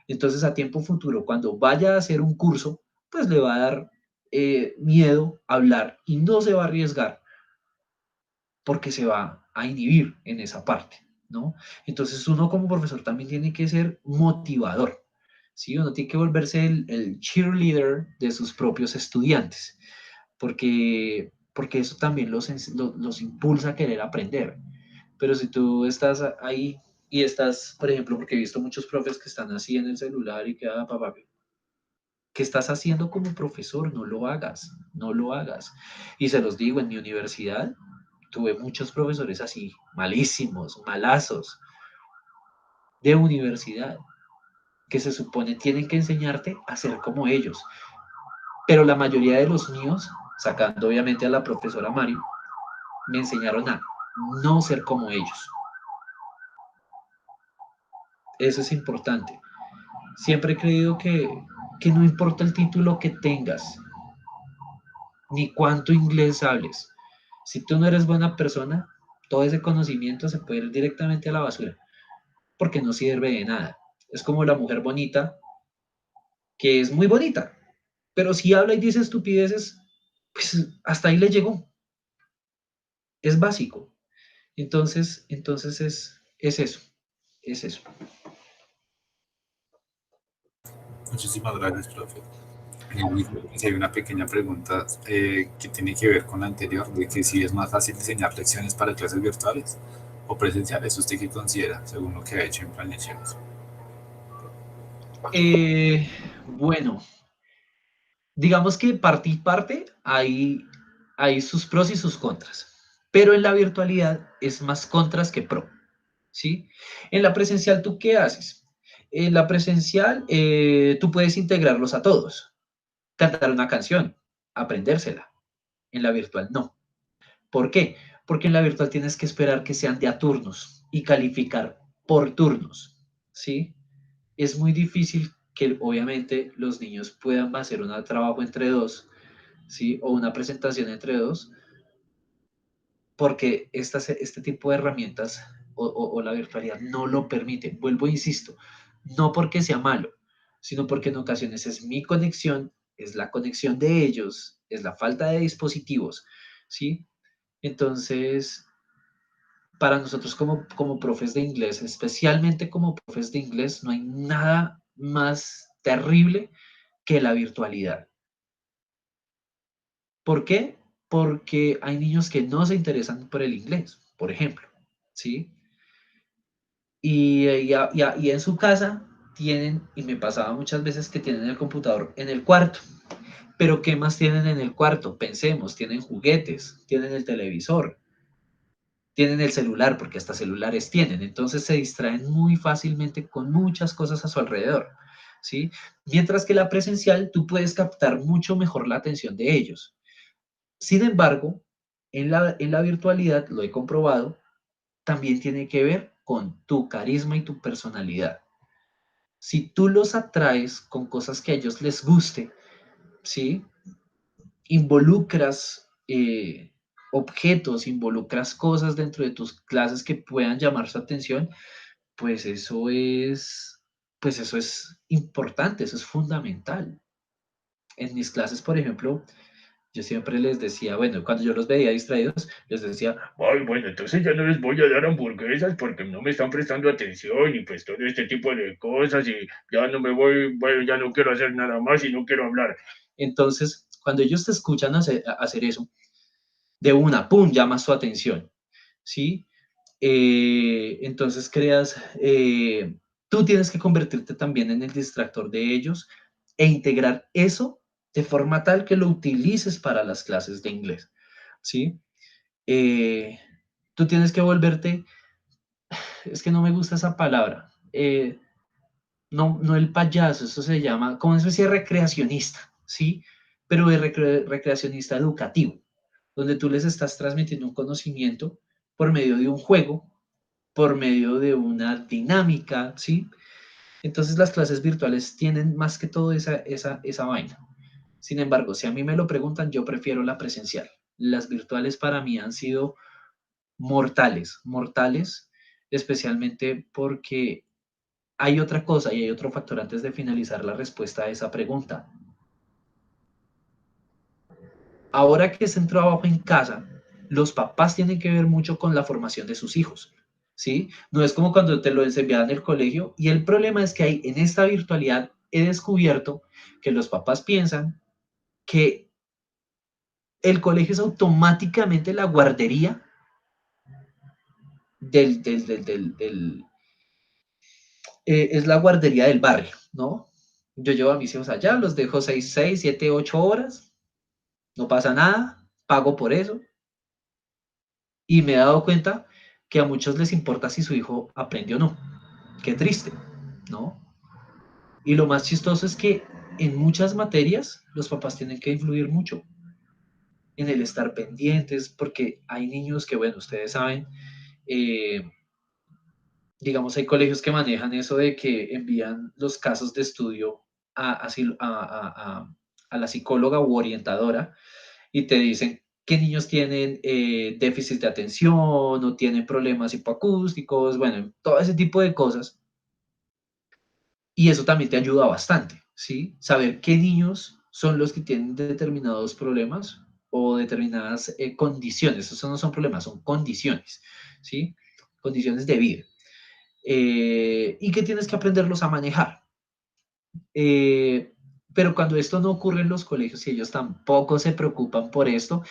Entonces, a tiempo futuro, cuando vaya a hacer un curso, pues le va a dar miedo hablar y no se va a arriesgar porque se va a inhibir en esa parte, ¿no? Entonces, uno como profesor también tiene que ser motivador, ¿sí? Uno tiene que volverse el cheerleader de sus propios estudiantes, porque eso también los impulsa a querer aprender. Pero si tú estás ahí y estás, por ejemplo, porque he visto muchos profes que están así en el celular y que, papá, ¿qué estás haciendo como profesor? No lo hagas, no lo hagas. Y se los digo, en mi universidad tuve muchos profesores así, malísimos, malazos, de universidad, que se supone tienen que enseñarte a ser como ellos. Pero la mayoría de los míos, sacando obviamente a la profesora Mario, me enseñaron a no ser como ellos. Eso es importante. Siempre he creído que no importa el título que tengas, ni cuánto inglés hables. Si tú no eres buena persona, todo ese conocimiento se puede ir directamente a la basura, porque no sirve de nada. Es como la mujer bonita, que es muy bonita, pero si habla y dice estupideces, pues hasta ahí le llegó. Es básico. Entonces es eso, es eso. Muchísimas gracias, profe. Si hay una pequeña pregunta que tiene que ver con la anterior, de que si es más fácil diseñar lecciones para clases virtuales o presenciales. ¿Usted qué considera, según lo que ha hecho en planeaciones? Bueno, digamos que parte y parte hay sus pros y sus contras, pero en la virtualidad es más contras que pro, ¿sí? En la presencial, ¿tú qué haces? En la presencial, tú puedes integrarlos a todos, cantar una canción, aprendérsela. En la virtual, no. ¿Por qué? Porque en la virtual tienes que esperar que sean de a turnos y calificar por turnos, ¿sí? Es muy difícil que obviamente los niños puedan hacer un trabajo entre dos, ¿sí? O una presentación entre dos, porque este tipo de herramientas o la virtualidad no lo permite. Vuelvo e insisto, no porque sea malo, sino porque en ocasiones es mi conexión, es la conexión de ellos, es la falta de dispositivos, ¿sí? Entonces, para nosotros como profes de inglés, especialmente como profes de inglés, no hay nada más terrible que la virtualidad. ¿Por qué? Porque hay niños que no se interesan por el inglés, por ejemplo, ¿sí? Y en su casa tienen, y me pasaba muchas veces que tienen el computador en el cuarto, pero ¿qué más tienen en el cuarto? Pensemos, tienen juguetes, tienen el televisor, tienen el celular, porque hasta celulares tienen, entonces se distraen muy fácilmente con muchas cosas a su alrededor, ¿sí? Mientras que la presencial, tú puedes captar mucho mejor la atención de ellos. Sin embargo, en la virtualidad, lo he comprobado, también tiene que ver con tu carisma y tu personalidad. Si tú los atraes con cosas que a ellos les guste, ¿sí? Involucras objetos, involucras cosas dentro de tus clases que puedan llamar su atención, pues eso es importante, eso es fundamental. En mis clases, por ejemplo, yo siempre les decía, bueno, cuando yo los veía distraídos, les decía, ay, bueno, entonces ya no les voy a dar hamburguesas porque no me están prestando atención y pues todo este tipo de cosas y ya no me voy, bueno, ya no quiero hacer nada más y no quiero hablar. Entonces, cuando ellos te escuchan hacer eso, de una, ¡pum!, llama su atención, ¿sí? Entonces tú tienes que convertirte también en el distractor de ellos e integrar eso de forma tal que lo utilices para las clases de inglés, ¿sí? Eh, Tú tienes que volverte, es que no me gusta esa palabra, no, no el payaso, eso se llama como una especie de recreacionista, ¿sí? Pero de recreacionista educativo, donde tú les estás transmitiendo un conocimiento por medio de un juego, por medio de una dinámica, ¿sí? Entonces las clases virtuales tienen más que todo esa vaina. Sin embargo, si a mí me lo preguntan, yo prefiero la presencial. Las virtuales para mí han sido mortales, mortales, especialmente porque hay otra cosa y hay otro factor antes de finalizar la respuesta a esa pregunta. Ahora que es un trabajo en casa, los papás tienen que ver mucho con la formación de sus hijos, ¿sí? No es como cuando te lo enviaban en el colegio y el problema es que en esta virtualidad he descubierto que los papás piensan que el colegio es automáticamente la guardería es la guardería del barrio, ¿no? Yo llevo a mis hijos allá, los dejo 6, 7, 8 horas, no pasa nada, pago por eso. Y me he dado cuenta que a muchos les importa si su hijo aprende o no. Qué triste, ¿no? Y lo más chistoso es que en muchas materias los papás tienen que influir mucho en el estar pendientes, porque hay niños que, bueno, ustedes saben, eh, digamos, hay colegios que manejan eso de que envían los casos de estudio a la psicóloga u orientadora y te dicen qué niños tienen déficit de atención o tienen problemas hipoacústicos, bueno, todo ese tipo de cosas. Y eso también te ayuda bastante, ¿sí? Saber qué niños son los que tienen determinados problemas o determinadas condiciones. Esos no son problemas, son condiciones, ¿sí? Condiciones de vida. Y que tienes que aprenderlos a manejar. Eh, pero cuando esto no ocurre en los colegios y ellos tampoco se preocupan por esto,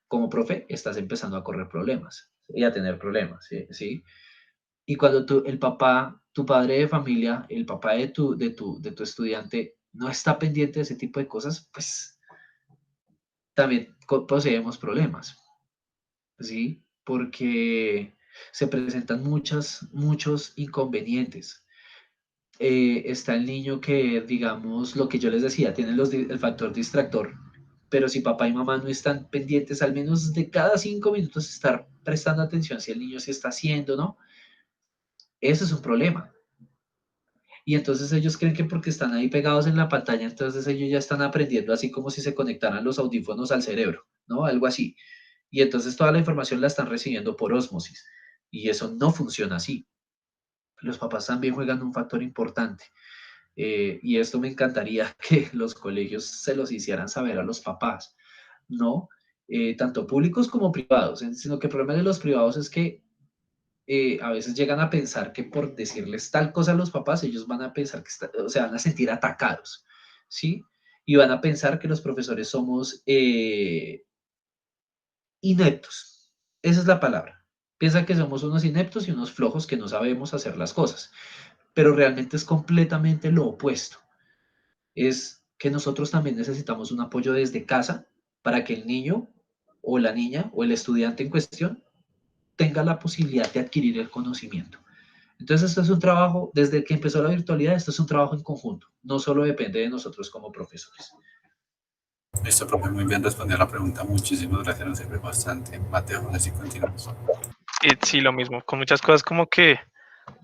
como profe, estás empezando a correr problemas y a tener problemas, ¿sí? ¿Sí? Y cuando el papá, tu padre de familia, el papá de tu estudiante no está pendiente de ese tipo de cosas, pues también poseemos problemas, ¿sí? Porque se presentan muchos inconvenientes. Está el niño que, digamos, lo que yo les decía, tiene el factor distractor, pero si papá y mamá no están pendientes, al menos de cada 5 minutos estar prestando atención si el niño se está haciendo, ¿no? Eso es un problema. Y entonces ellos creen que porque están ahí pegados en la pantalla, entonces ellos ya están aprendiendo así como si se conectaran los audífonos al cerebro, ¿no? Algo así. Y entonces toda la información la están recibiendo por ósmosis. Y eso no funciona así. Los papás también juegan un factor importante. Y esto me encantaría que los colegios se los hicieran saber a los papás, ¿no? Tanto públicos como privados, sino que el problema de los privados es que a veces llegan a pensar que por decirles tal cosa a los papás, ellos van a pensar que, o sea, van a sentir atacados, ¿sí? Y van a pensar que los profesores somos ineptos. Esa es la palabra. Piensan que somos unos ineptos y unos flojos que no sabemos hacer las cosas, pero realmente es completamente lo opuesto. Es que nosotros también necesitamos un apoyo desde casa para que el niño o la niña o el estudiante en cuestión tenga la posibilidad de adquirir el conocimiento. Entonces, esto es un trabajo, desde que empezó la virtualidad, esto es un trabajo en conjunto, no solo depende de nosotros como profesores. Listo, profe, muy bien respondió la pregunta. Muchísimas gracias, nos sirve bastante. Mateo, así continuamos. Y sí, lo mismo, con muchas cosas como que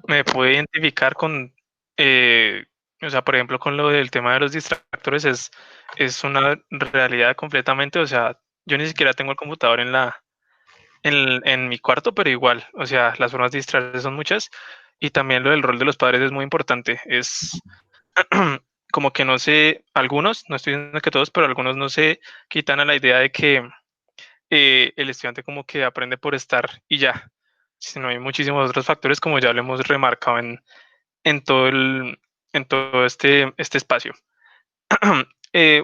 me puedo identificar con, eh, o sea, por ejemplo, con lo del tema de los distractores, es una realidad completamente, o sea, yo ni siquiera tengo el computador en mi cuarto, pero igual, o sea, las formas de distraerse son muchas, y también lo del rol de los padres es muy importante, es como que no sé, algunos, no estoy diciendo que todos, pero algunos no se quitan a la idea de que el estudiante como que aprende por estar y ya, sino hay muchísimos otros factores como ya lo hemos remarcado en todo en todo este espacio.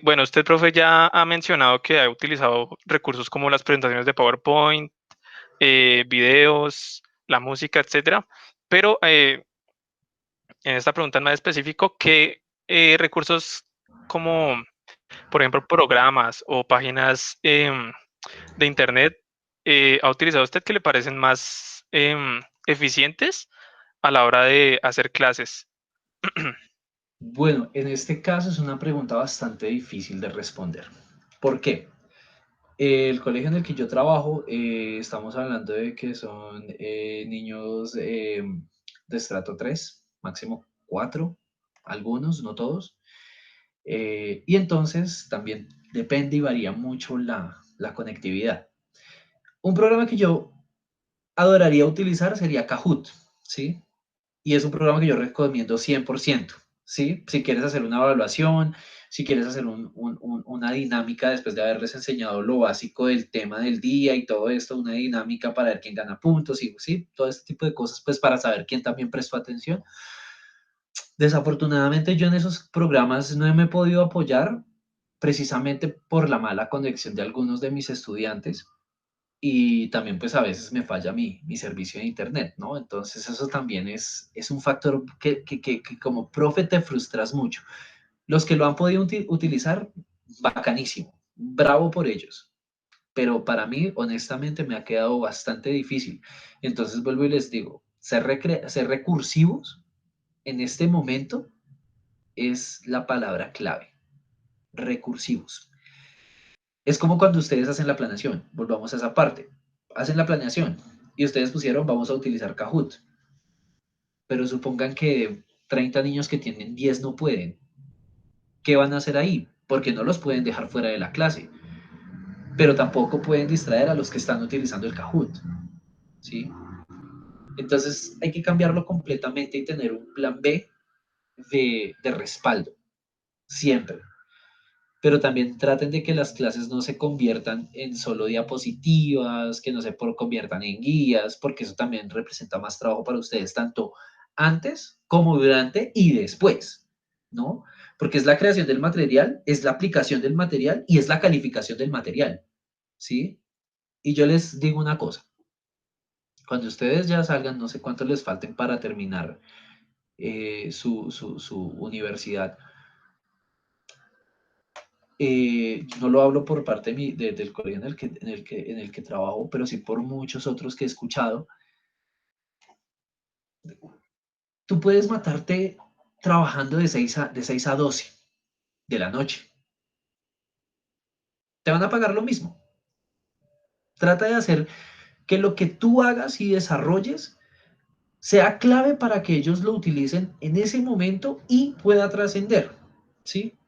Bueno, usted, profe, ya ha mencionado que ha utilizado recursos como las presentaciones de PowerPoint, videos, la música, etcétera, pero en esta pregunta en más específico, ¿qué recursos como, por ejemplo, programas o páginas de Internet ha utilizado usted que le parecen más eficientes a la hora de hacer clases? Bueno, en este caso es una pregunta bastante difícil de responder. ¿Por qué? El colegio en el que yo trabajo, estamos hablando de que son niños de estrato 3, máximo 4, algunos, no todos. Y entonces también depende y varía mucho la conectividad. Un programa que yo adoraría utilizar sería Kahoot, ¿sí? Y es un programa que yo recomiendo 100%, ¿sí? Si quieres hacer una evaluación, si quieres hacer una dinámica después de haberles enseñado lo básico del tema del día y todo esto, una dinámica para ver quién gana puntos y sí, todo este tipo de cosas, pues para saber quién también prestó atención. Desafortunadamente yo en esos programas no me he podido apoyar precisamente por la mala conexión de algunos de mis estudiantes y también pues a veces me falla mi servicio de internet, ¿no? Entonces eso también es un factor que como profe te frustras mucho. Los que lo han podido utilizar, bacanísimo, bravo por ellos, pero para mí honestamente me ha quedado bastante difícil. Entonces vuelvo y les digo, ser recursivos en este momento es la palabra clave, recursivos. Es como cuando ustedes hacen la planeación, volvamos a esa parte. Hacen la planeación y ustedes pusieron, vamos a utilizar Kahoot. pero supongan que 30 niños que tienen 10 no pueden. ¿Qué van a hacer ahí? Porque no los pueden dejar fuera de la clase, pero tampoco pueden distraer a los que están utilizando el Kahoot, ¿sí? Entonces hay que cambiarlo completamente y tener un plan B de respaldo, siempre. Pero también traten de que las clases no se conviertan en solo diapositivas, que no se conviertan en guías, porque eso también representa más trabajo para ustedes, tanto antes como durante y después, ¿no? Porque es la creación del material, es la aplicación del material y es la calificación del material, ¿sí? Y yo les digo una cosa, cuando ustedes ya salgan, no sé cuánto les falten para terminar su universidad, no lo hablo por parte del colegio en el que trabajo, pero sí por muchos otros que he escuchado. Tú puedes matarte trabajando de 6 a 12 de la noche. Te van a pagar lo mismo. Trata de hacer que lo que tú hagas y desarrolles sea clave para que ellos lo utilicen en ese momento y pueda trascender. ¿Sí?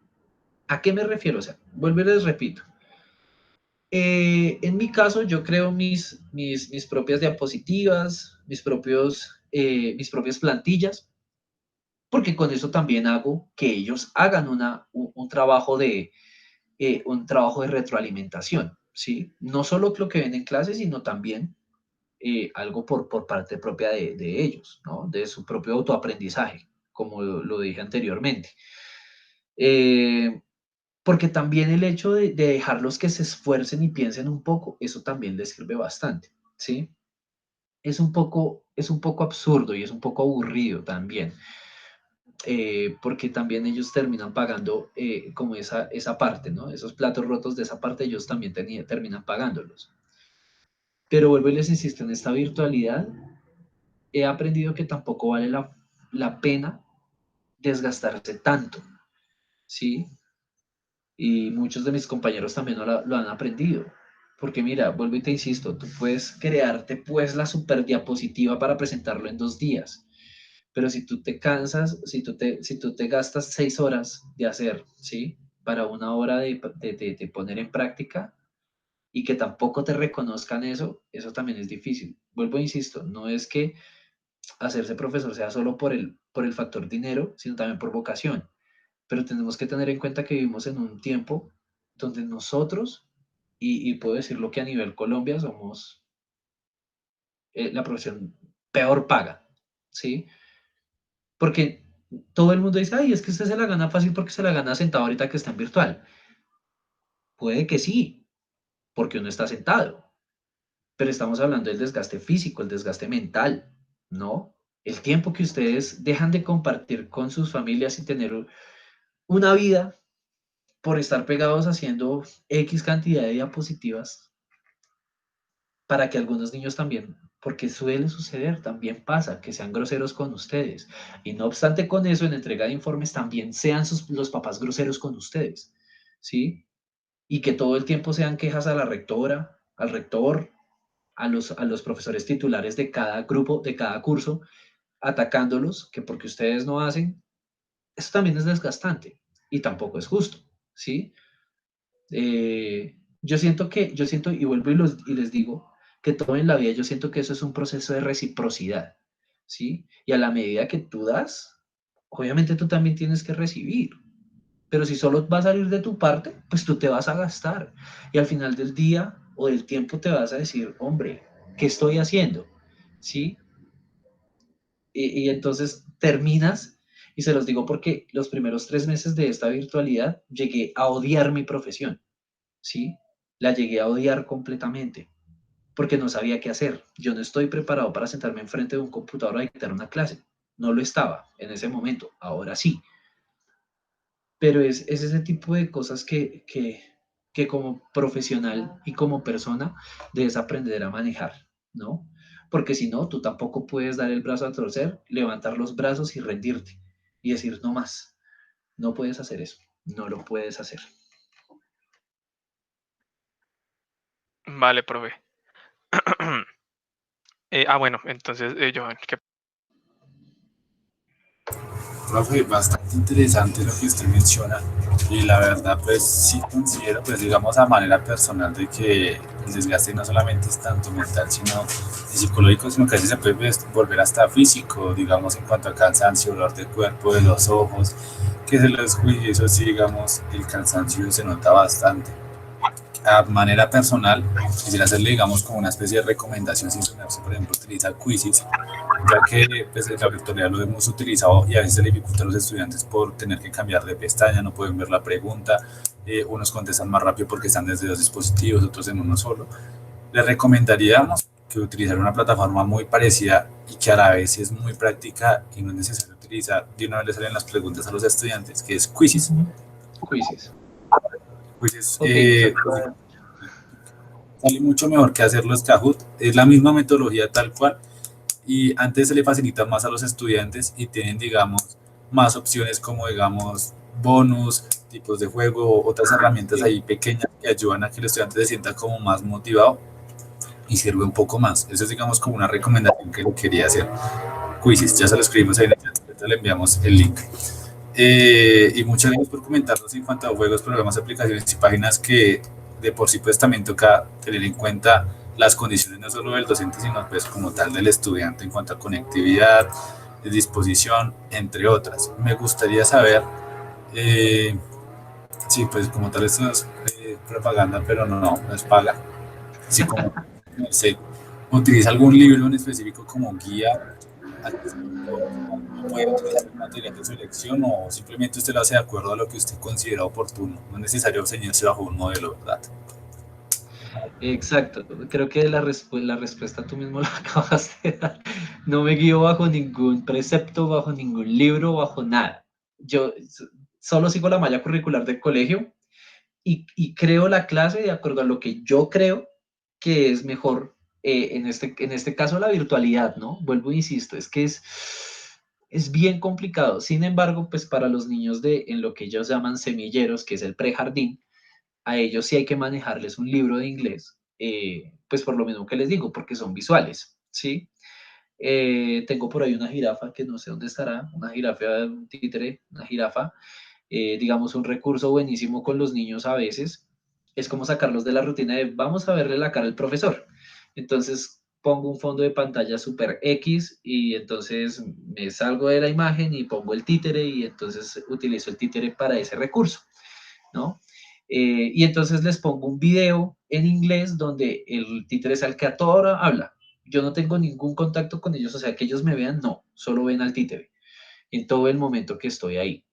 ¿A qué me refiero? O sea, vuelvo y les repito. En mi caso, yo creo mis propias diapositivas, mis propias plantillas, porque con eso también hago que ellos hagan un trabajo de retroalimentación, ¿sí? No solo lo que ven en clase, sino también algo por parte propia de ellos, ¿no? De su propio autoaprendizaje, como lo dije anteriormente. Eh, Porque también el hecho de dejarlos que se esfuercen y piensen un poco, eso también les sirve bastante, ¿sí? Es un poco absurdo y es un poco aburrido también, porque también ellos terminan pagando como esa parte, ¿no? Esos platos rotos de esa parte ellos también terminan pagándolos. Pero vuelvo y les insisto, en esta virtualidad he aprendido que tampoco vale la pena desgastarse tanto, ¿sí? Y muchos de mis compañeros también lo han aprendido. Porque mira, vuelvo y te insisto, tú puedes crearte pues la super diapositiva para presentarlo en 2 días. Pero si tú te cansas, si tú te gastas 6 horas de hacer, ¿sí? Para 1 hora de poner en práctica y que tampoco te reconozcan eso, eso también es difícil. Vuelvo e insisto, no es que hacerse profesor sea solo por el factor dinero, sino también por vocación. Pero tenemos que tener en cuenta que vivimos en un tiempo donde nosotros, y puedo decirlo que a nivel Colombia somos la profesión peor paga, ¿sí? Porque todo el mundo dice, ay, es que usted se la gana fácil porque se la gana sentado ahorita que está en virtual. Puede que sí, porque uno está sentado, pero estamos hablando del desgaste físico, el desgaste mental, ¿no? El tiempo que ustedes dejan de compartir con sus familias y tener una vida por estar pegados haciendo X cantidad de diapositivas para que algunos niños también, porque suele suceder, también pasa, que sean groseros con ustedes. Y no obstante con eso, en entrega de informes también sean los papás groseros con ustedes, ¿sí? Y que todo el tiempo sean quejas a la rectora, al rector, a los profesores titulares de cada grupo, de cada curso, atacándolos, que porque ustedes no hacen, eso también es desgastante y tampoco es justo, ¿sí? Yo siento, y vuelvo y les digo, que todo en la vida, yo siento que eso es un proceso de reciprocidad, ¿sí? Y a la medida que tú das, obviamente tú también tienes que recibir, pero si solo va a salir de tu parte, pues tú te vas a gastar. Y al final del día o del tiempo te vas a decir, hombre, ¿qué estoy haciendo? ¿Sí? Y entonces terminas, y se los digo porque los primeros 3 meses de esta virtualidad llegué a odiar mi profesión. ¿Sí? La llegué a odiar completamente porque no sabía qué hacer. Yo no estoy preparado para sentarme enfrente de un computador a dictar una clase. No lo estaba en ese momento, ahora sí. Pero es ese tipo de cosas que como profesional y como persona debes aprender a manejar, ¿no? Porque si no, tú tampoco puedes dar el brazo a torcer, levantar los brazos y rendirte y decir no más. No puedes hacer eso, no lo puedes hacer. Vale, profe. Bueno, entonces, Johan, Profe, bastante interesante lo que usted menciona y la verdad pues sí considero pues digamos a manera personal de que el desgaste no solamente es tanto mental sino psicológico, sino que a veces se puede volver hasta físico, digamos en cuanto a cansancio, dolor de cuerpo, de los ojos, que se los cuide, eso sí digamos el cansancio se nota bastante. A manera personal, quisiera hacerle, digamos, como una especie de recomendación si por ejemplo, utiliza quizzes, ya que pues, en la virtualidad lo hemos utilizado y a veces se le dificulta a los estudiantes por tener que cambiar de pestaña, no pueden ver la pregunta, unos contestan más rápido porque están desde dos dispositivos, otros en uno solo. Les recomendaríamos que utilizar una plataforma muy parecida y que a la vez es muy práctica y no es necesario utilizar, de una vez le salen las preguntas a los estudiantes, que es Quizzes. Quizzes. Quizzes Ok, sale mucho mejor que hacer los Kahoot, es la misma metodología tal cual y antes se le facilita más a los estudiantes y tienen, digamos, más opciones como, digamos, bonus, tipos de juego, otras herramientas ahí pequeñas que ayudan a que el estudiante se sienta como más motivado y sirve un poco más. Eso es, digamos, como una recomendación que le quería hacer. Quizzes, ya se lo escribimos ahí en el chat, le enviamos el link. Y muchas gracias por comentarnos en cuanto a juegos, programas, aplicaciones y páginas que de por sí pues también toca tener en cuenta las condiciones no solo del docente, sino pues como tal del estudiante en cuanto a conectividad, disposición, entre otras. Me gustaría saber, sí, pues como tal esto es propaganda, pero no es paga. Así como, no sé, utiliza algún libro en específico como guía, puede utilizar el material de su elección o simplemente usted lo hace de acuerdo a lo que usted considera oportuno. No es necesario ceñirse bajo un modelo, ¿verdad? exacto. Creo que la respuesta tú mismo la acabas de dar. No me guío bajo ningún precepto, bajo ningún libro, bajo nada. Yo solo sigo la malla curricular del colegio y creo la clase de acuerdo a lo que yo creo que es mejor. En este caso, la virtualidad, ¿no? Vuelvo e insisto, es que es bien complicado. Sin embargo, pues para los niños en lo que ellos llaman semilleros, que es el prejardín, a ellos sí hay que manejarles un libro de inglés, pues por lo mismo que les digo, porque son visuales, ¿sí? Tengo por ahí una jirafa que no sé dónde estará, una jirafa, un títere, una jirafa, digamos un recurso buenísimo con los niños a veces, es como sacarlos de la rutina de vamos a verle la cara al profesor. Entonces pongo un fondo de pantalla super X y entonces me salgo de la imagen y pongo el títere y entonces utilizo el títere para ese recurso, ¿no? Y entonces les pongo un video en inglés donde el títere es el que a toda hora habla. Yo no tengo ningún contacto con ellos, o sea, que ellos me vean, no, solo ven al títere en todo el momento que estoy ahí.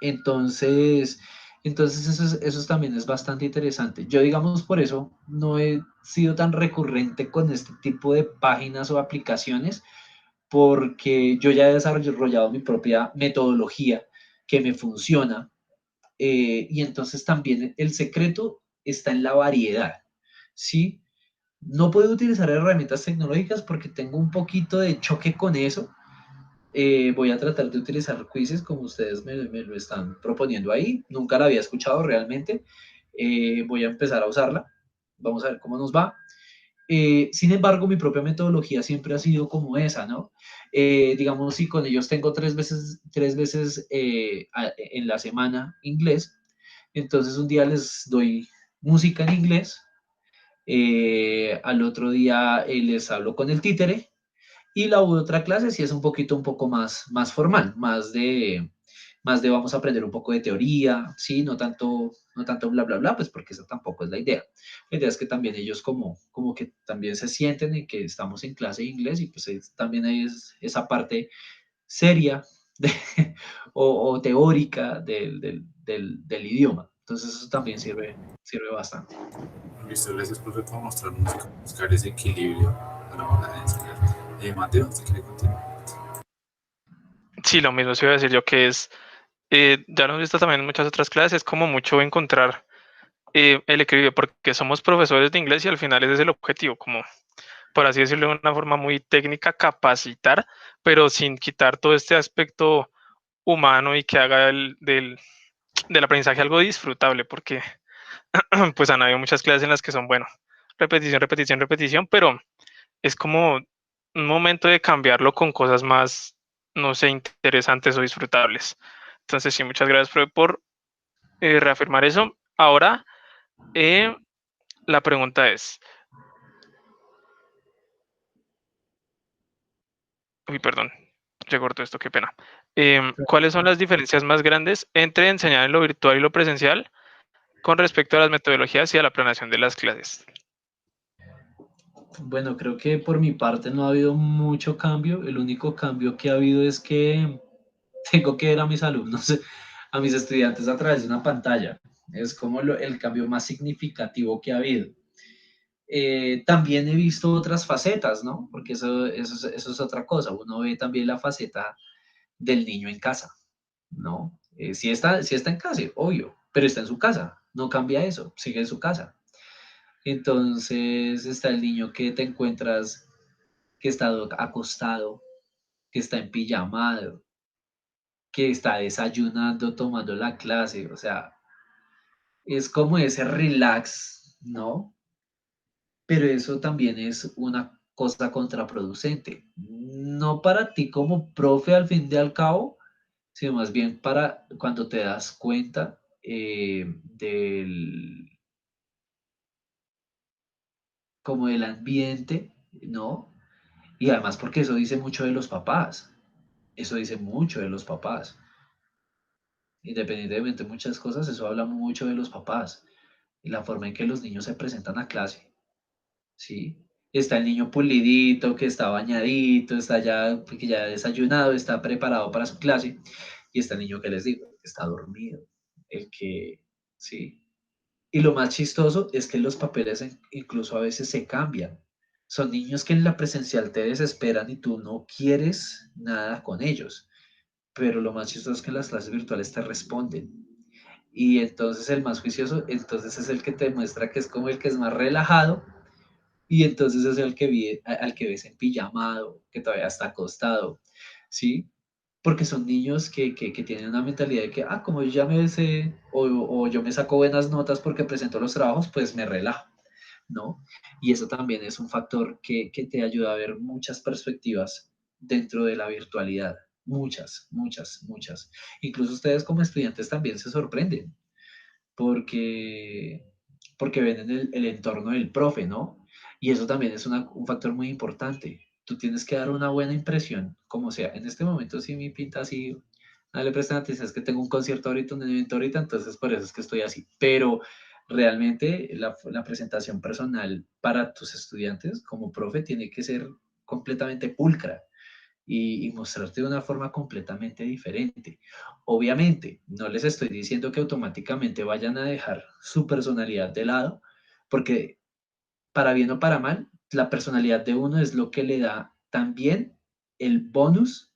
Entonces, eso también es bastante interesante. Yo, digamos, por eso no he sido tan recurrente con este tipo de páginas o aplicaciones, porque yo ya he desarrollado mi propia metodología que me funciona, y entonces también el secreto está en la variedad, ¿sí? No puedo utilizar herramientas tecnológicas porque tengo un poquito de choque con eso. Voy a tratar de utilizar quizzes como ustedes me lo están proponiendo ahí. Nunca la había escuchado realmente. Voy a empezar a usarla. Vamos a ver cómo nos va. Sin embargo, mi propia metodología siempre ha sido como esa, ¿no? Digamos, si con ellos tengo tres veces en la semana inglés, entonces un día les doy música en inglés, al otro día les hablo con el títere y la otra clase sí es un poco más formal, más de vamos a aprender un poco de teoría, ¿sí? No tanto bla, bla, bla, pues porque esa tampoco es la idea. La idea es que también ellos como que también se sienten en que estamos en clase de inglés y pues también es esa parte seria de, o teórica del idioma. Entonces eso también sirve bastante. Listo, gracias profe por mostrarnos cómo buscar ese equilibrio a la hora de enseñar. Mateo, ¿usted quiere continuar? Sí, lo mismo se iba a decir yo que es, ya lo he visto también en muchas otras clases, es como mucho encontrar el equilibrio, porque somos profesores de inglés y al final ese es el objetivo, como por así decirlo de una forma muy técnica, capacitar, pero sin quitar todo este aspecto humano y que haga del aprendizaje algo disfrutable, porque pues han habido muchas clases en las que son, bueno, repetición, repetición, repetición, pero es como un momento de cambiarlo con cosas no sé, interesantes o disfrutables. Entonces, sí, muchas gracias, profe, por reafirmar eso. Ahora, la pregunta es, uy, perdón, recorto esto, qué pena. ¿Cuáles son las diferencias más grandes entre enseñar en lo virtual y lo presencial con respecto a las metodologías y a la planeación de las clases? Bueno, creo que por mi parte no ha habido mucho cambio. El único cambio que ha habido es que tengo que ver a mis alumnos, a mis estudiantes a través de una pantalla. Es como el cambio más significativo que ha habido. También he visto otras facetas, ¿no? Porque eso es otra cosa. Uno ve también la faceta del niño en casa, ¿no? Si está en casa, obvio, pero está en su casa. No cambia eso, sigue en su casa. Entonces está el niño que te encuentras que está acostado, que está en pijamado, que está desayunando, tomando la clase, o sea, es como ese relax, ¿no? Pero eso también es una cosa contraproducente, no para ti como profe al fin y al cabo, sino más bien para cuando te das cuenta como del ambiente, ¿no? Y además porque eso dice mucho de los papás, eso dice mucho de los papás. Independientemente de muchas cosas, eso habla mucho de los papás y la forma en que los niños se presentan a clase, ¿sí? Está el niño pulidito, que está bañadito, está ya, que ya desayunado, está preparado para su clase, y está el niño que les digo, que está dormido, el que, ¿sí? Y lo más chistoso es que los papeles incluso a veces se cambian. Son niños que en la presencial te desesperan y tú no quieres nada con ellos, pero lo más chistoso es que en las clases virtuales te responden. Y entonces el más juicioso, entonces es el que te muestra que es como el que es más relajado y entonces es el que al que ves en pijamado, que todavía está acostado, ¿sí? Porque son niños que tienen una mentalidad de que, como yo ya me sé o yo me saco buenas notas porque presento los trabajos, pues me relajo, ¿no? Y eso también es un factor que te ayuda a ver muchas perspectivas dentro de la virtualidad. Muchas, muchas, muchas. Incluso ustedes como estudiantes también se sorprenden porque, porque ven en el entorno del profe, ¿no? Y eso también es un factor muy importante. Tú tienes que dar una buena impresión, como sea. En este momento sí mi pinta así, no le prestan atención, es que tengo un concierto ahorita, un evento ahorita, entonces por eso es que estoy así. Pero realmente la presentación personal para tus estudiantes como profe tiene que ser completamente pulcra y mostrarte de una forma completamente diferente. Obviamente, no les estoy diciendo que automáticamente vayan a dejar su personalidad de lado, porque para bien o para mal, la personalidad de uno es lo que le da también el bonus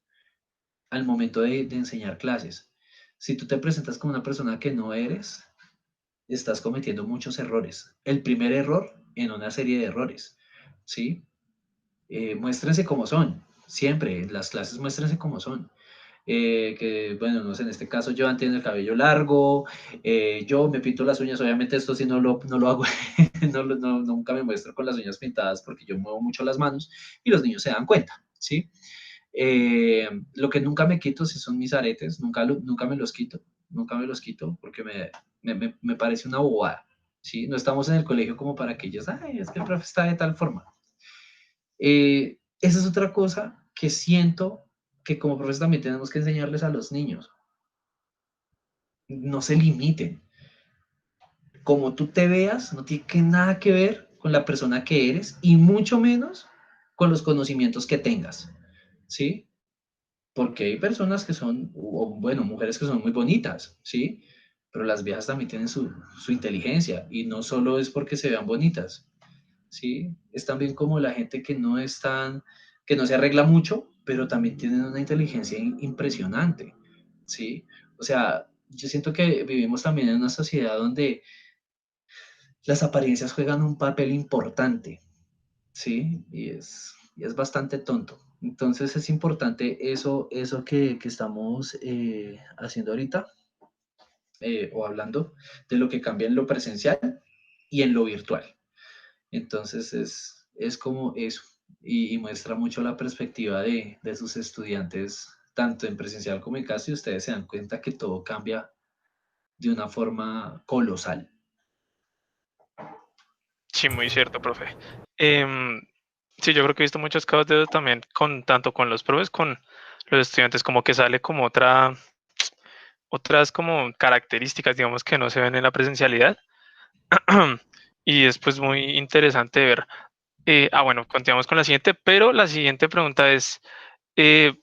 al momento de enseñar clases. Si tú te presentas como una persona que no eres, estás cometiendo muchos errores. El primer error en una serie de errores, ¿sí? Muéstrense como son, siempre, en las clases muéstrense como son. Que bueno, no sé, en este caso yo tengo el cabello largo, yo me pinto las uñas, obviamente esto sí no lo hago, nunca me muestro con las uñas pintadas porque yo muevo mucho las manos y los niños se dan cuenta, ¿sí? Lo que nunca me quito si son mis aretes, nunca nunca me los quito porque me parece una bobada, ¿sí? No estamos en el colegio como para que ellos, ay, es que el profe está de tal forma. Esa es otra cosa que siento que como profesores también tenemos que enseñarles a los niños. No se limiten. Como tú te veas, no tiene nada que ver con la persona que eres y mucho menos con los conocimientos que tengas. ¿Sí? Porque hay personas que son, o bueno, mujeres que son muy bonitas, ¿sí? Pero las viejas también tienen su inteligencia y no solo es porque se vean bonitas, ¿sí? Es también como la gente que no es tan, que no se arregla mucho, pero también tienen una inteligencia impresionante, ¿sí? O sea, yo siento que vivimos también en una sociedad donde las apariencias juegan un papel importante, ¿sí? Y es bastante tonto. Entonces es importante eso que estamos haciendo ahorita, o hablando de lo que cambia en lo presencial y en lo virtual. Entonces es como eso y muestra mucho la perspectiva de sus estudiantes tanto en presencial como en casa, y ustedes se dan cuenta que todo cambia de una forma colosal. Sí, muy cierto, profe. Em, sí, yo creo que he visto muchos casos de eso también, tanto con los profes, con los estudiantes, como que sale como otras como características, digamos, que no se ven en la presencialidad. Y es pues muy interesante ver. Bueno, continuamos con la siguiente, pero la siguiente pregunta es,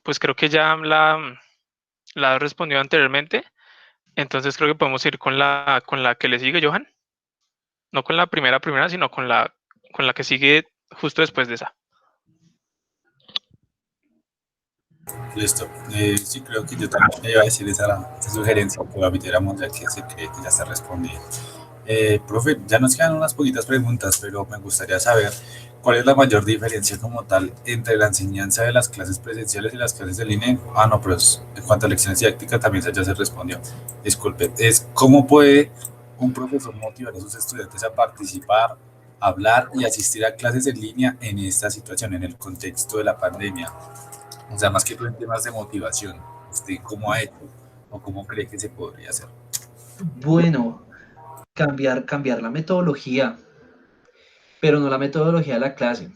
pues creo que ya la respondió anteriormente, entonces creo que podemos ir con la que le sigue, Johan. No con la primera, sino con la que sigue justo después de esa. Listo. Sí, creo que yo también te iba a decir esa sugerencia que la metiéramos ya que se cree que ya está respondida. Profe, ya nos quedan unas poquitas preguntas, pero me gustaría saber cuál es la mayor diferencia como tal entre la enseñanza de las clases presenciales y las clases en línea. No, pero en cuanto a lecciones didácticas también ya se respondió. Disculpe, es cómo puede un profesor motivar a sus estudiantes a participar, hablar y asistir a clases en línea en esta situación, en el contexto de la pandemia. O sea, más que todo en temas de motivación. ¿Usted cómo ha hecho o cómo cree que se podría hacer? Bueno, cambiar la metodología, pero no la metodología de la clase.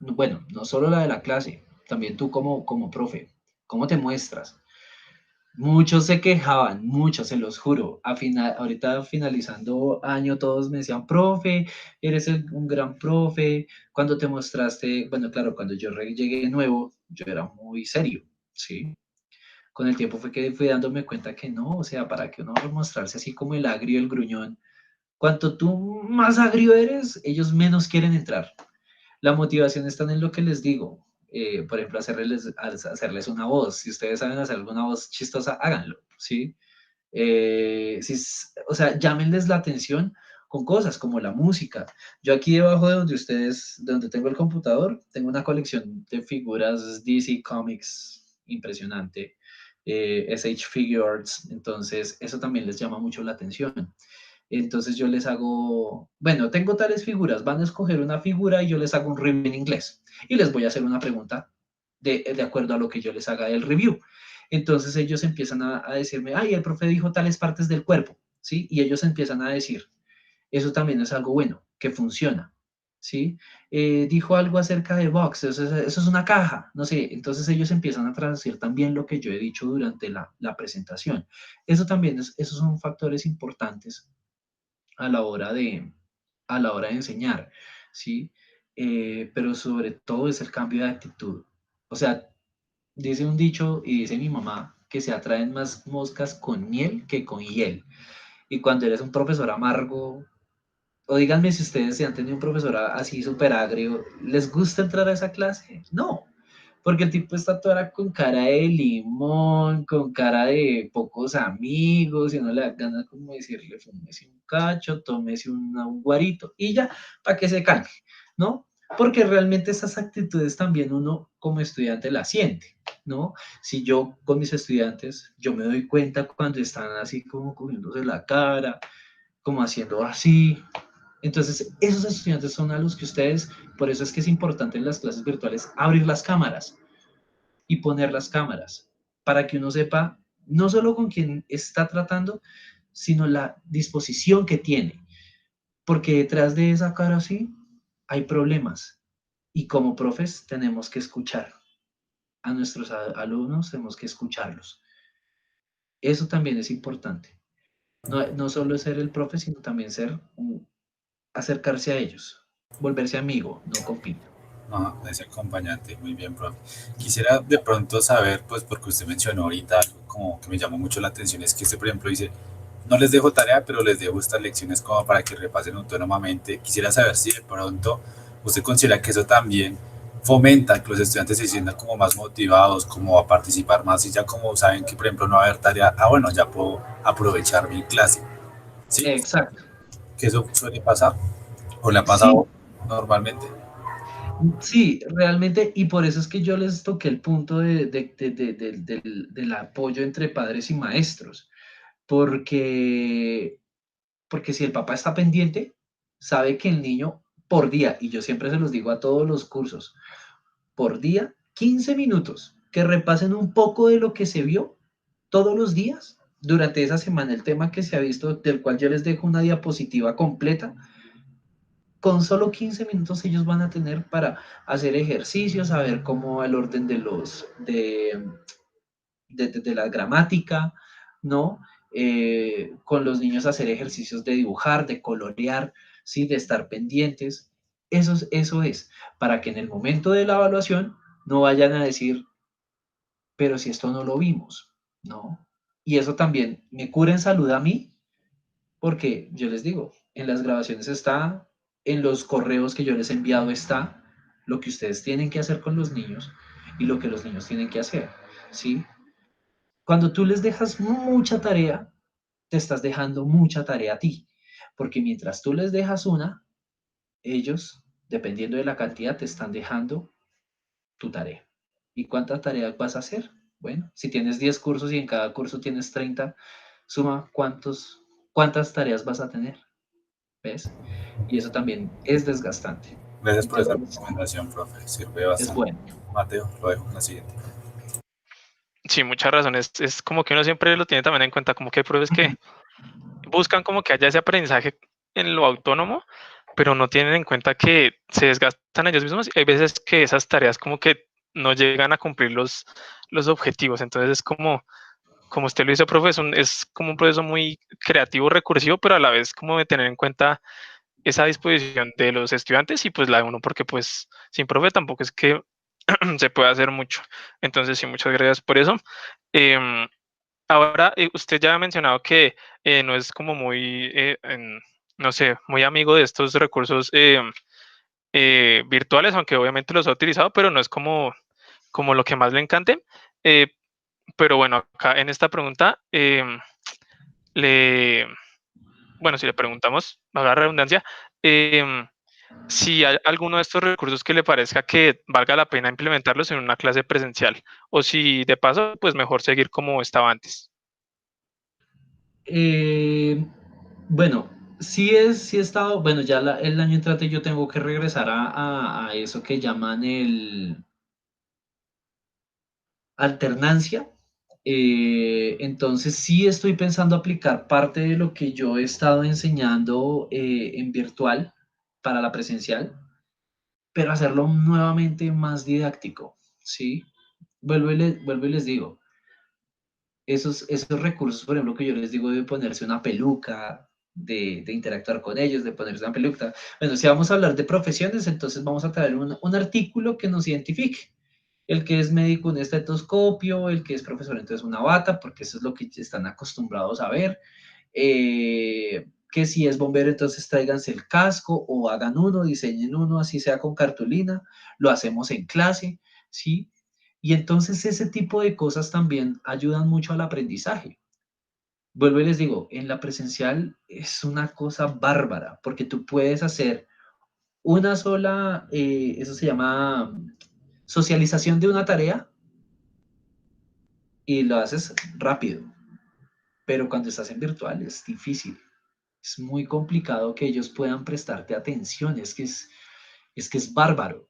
Bueno, no solo la de la clase, también tú como profe, ¿cómo te muestras? Muchos se quejaban, muchos, se los juro. Ahorita finalizando año, todos me decían, profe, eres un gran profe. Cuando te mostraste, bueno, claro, cuando yo llegué nuevo, yo era muy serio, ¿sí? Con el tiempo fue que fui dándome cuenta que no, o sea, para que uno mostrarse así como el agrio, el gruñón, cuanto tú más agrio eres, ellos menos quieren entrar. La motivación está en lo que les digo. Por ejemplo, hacerles una voz. Si ustedes saben hacer alguna voz chistosa, háganlo, ¿sí? O sea, llámenles la atención con cosas como la música. Yo aquí debajo de donde tengo el computador, tengo una colección de figuras DC Comics impresionante, SH Figures, entonces eso también les llama mucho la atención. Entonces yo les hago, bueno, tengo tales figuras, van a escoger una figura y yo les hago un review en inglés y les voy a hacer una pregunta de acuerdo a lo que yo les haga del review. Entonces ellos empiezan a decirme, ay, el profe dijo tales partes del cuerpo, ¿sí? Y ellos empiezan a decir, eso también es algo bueno, que funciona, ¿sí? Dijo algo acerca de box, eso es una caja, no sé. Entonces ellos empiezan a traducir también lo que yo he dicho durante la presentación. Eso también esos son factores importantes a la hora a la hora de enseñar, ¿sí? Pero sobre todo es el cambio de actitud. O sea, dice un dicho y dice mi mamá que se atraen más moscas con miel que con hiel. Y cuando eres un profesor amargo, o díganme si ustedes se han tenido un profesor así súper agrio, ¿les gusta entrar a esa clase? No, porque el tipo está toda con cara de limón, con cara de pocos amigos, y no le da ganas como decirle, fúmese un cacho, tómese un guarito, y ya, para que se calme, ¿no? Porque realmente esas actitudes también uno como estudiante las siente, ¿no? Si yo con mis estudiantes, yo me doy cuenta cuando están así como cogiéndose la cara, como haciendo así. Entonces, esos estudiantes son a los que ustedes, por eso es que es importante en las clases virtuales abrir las cámaras y poner las cámaras para que uno sepa no solo con quién está tratando, sino la disposición que tiene. Porque detrás de esa cara así hay problemas. Y como profes tenemos que escuchar a nuestros alumnos, tenemos que escucharlos. Eso también es importante. No solo ser el profe, sino también acercarse a ellos, volverse amigo, no compito. No, ese acompañante, muy bien, profe. Quisiera de pronto saber, pues porque usted mencionó ahorita algo como que me llamó mucho la atención, es que usted, por ejemplo, dice, no les dejo tarea, pero les dejo estas lecciones como para que repasen autónomamente. Quisiera saber si de pronto usted considera que eso también fomenta que los estudiantes se sientan como más motivados, como a participar más y ya como saben que, por ejemplo, no va a haber tarea, bueno, ya puedo aprovechar mi clase. ¿Sí? Exacto. Que eso suele pasar o le ha Sí, pasado normalmente. sí, realmente, y por eso es que yo les toqué el punto del apoyo entre padres y maestros, porque, porque si el papá está pendiente, sabe que el niño por día, y yo siempre se los digo a todos los cursos, por día, 15 minutos. que repasen un poco de lo que se vio todos los días durante esa semana, el tema que se ha visto, del cual yo les dejo una diapositiva completa. Con solo 15 minutos ellos van a tener para hacer ejercicios, saber cómo va el orden de la gramática, ¿no? Con los niños hacer ejercicios de dibujar, de colorear, ¿sí? De estar pendientes. Eso es, para que en el momento de la evaluación no vayan a decir, pero si esto no lo vimos, ¿no? Y eso también me cura en salud a mí, porque yo les digo, en las grabaciones está, en los correos que yo les he enviado está lo que ustedes tienen que hacer con los niños y lo que los niños tienen que hacer, ¿sí? Cuando tú les dejas mucha tarea, te estás dejando mucha tarea a ti, porque mientras tú les dejas una, ellos, dependiendo de la cantidad, te están dejando tu tarea. ¿Y cuántas tareas vas a hacer? Bueno, si tienes 10 cursos y en cada curso tienes 30, suma cuántas tareas vas a tener, ¿ves? Y eso también es desgastante. Gracias por esa Entonces, recomendación, profe. Sirve es bastante. bueno. Mateo, lo dejo con la siguiente. Sí, muchas razones. Es como que uno siempre lo tiene también en cuenta, como que hay profes que buscan como que haya ese aprendizaje en lo autónomo, pero no tienen en cuenta que se desgastan ellos mismos y hay veces que esas tareas como que no llegan a cumplir los objetivos. Entonces es como usted lo dice, profe, es como un proceso muy creativo, recursivo, pero a la vez como de tener en cuenta esa disposición de los estudiantes y pues la de uno, porque pues sin profe tampoco es que se puede hacer mucho. Entonces sí, muchas gracias por eso. Em, Ahora, usted ya ha mencionado que no es como muy, no sé, muy amigo de estos recursos virtuales, aunque obviamente los ha utilizado, pero no es como lo que más le encante. Eh, pero bueno, acá en esta pregunta, le, bueno, si le preguntamos, haga redundancia, em, si hay alguno de estos recursos que le parezca que valga la pena implementarlos en una clase presencial, o si de paso, pues mejor seguir como estaba antes. Eh, bueno, sí he estado, bueno, ya el año entrante yo tengo que regresar a eso que llaman el alternancia. Entonces sí estoy pensando aplicar parte de lo que yo he estado enseñando en virtual para la presencial, pero hacerlo nuevamente más didáctico, ¿sí? Vuelvo y les digo, esos recursos, por ejemplo, que yo les digo de ponerse una peluca, de interactuar con ellos, de ponerse una peluca. Bueno, si vamos a hablar de profesiones, entonces vamos a traer un artículo que nos identifique. El que es médico, un estetoscopio, el que es profesor, entonces una bata, porque eso es lo que están acostumbrados a ver. Que si es bombero, entonces tráiganse el casco o hagan uno, diseñen uno, así sea con cartulina, lo hacemos en clase, ¿sí? Y entonces ese tipo de cosas también ayudan mucho al aprendizaje. Vuelvo y les digo, en la presencial es una cosa bárbara, porque tú puedes hacer una sola, eso se llama socialización de una tarea y lo haces rápido, pero cuando estás en virtual es difícil. Es muy complicado que ellos puedan prestarte atención, es que es bárbaro,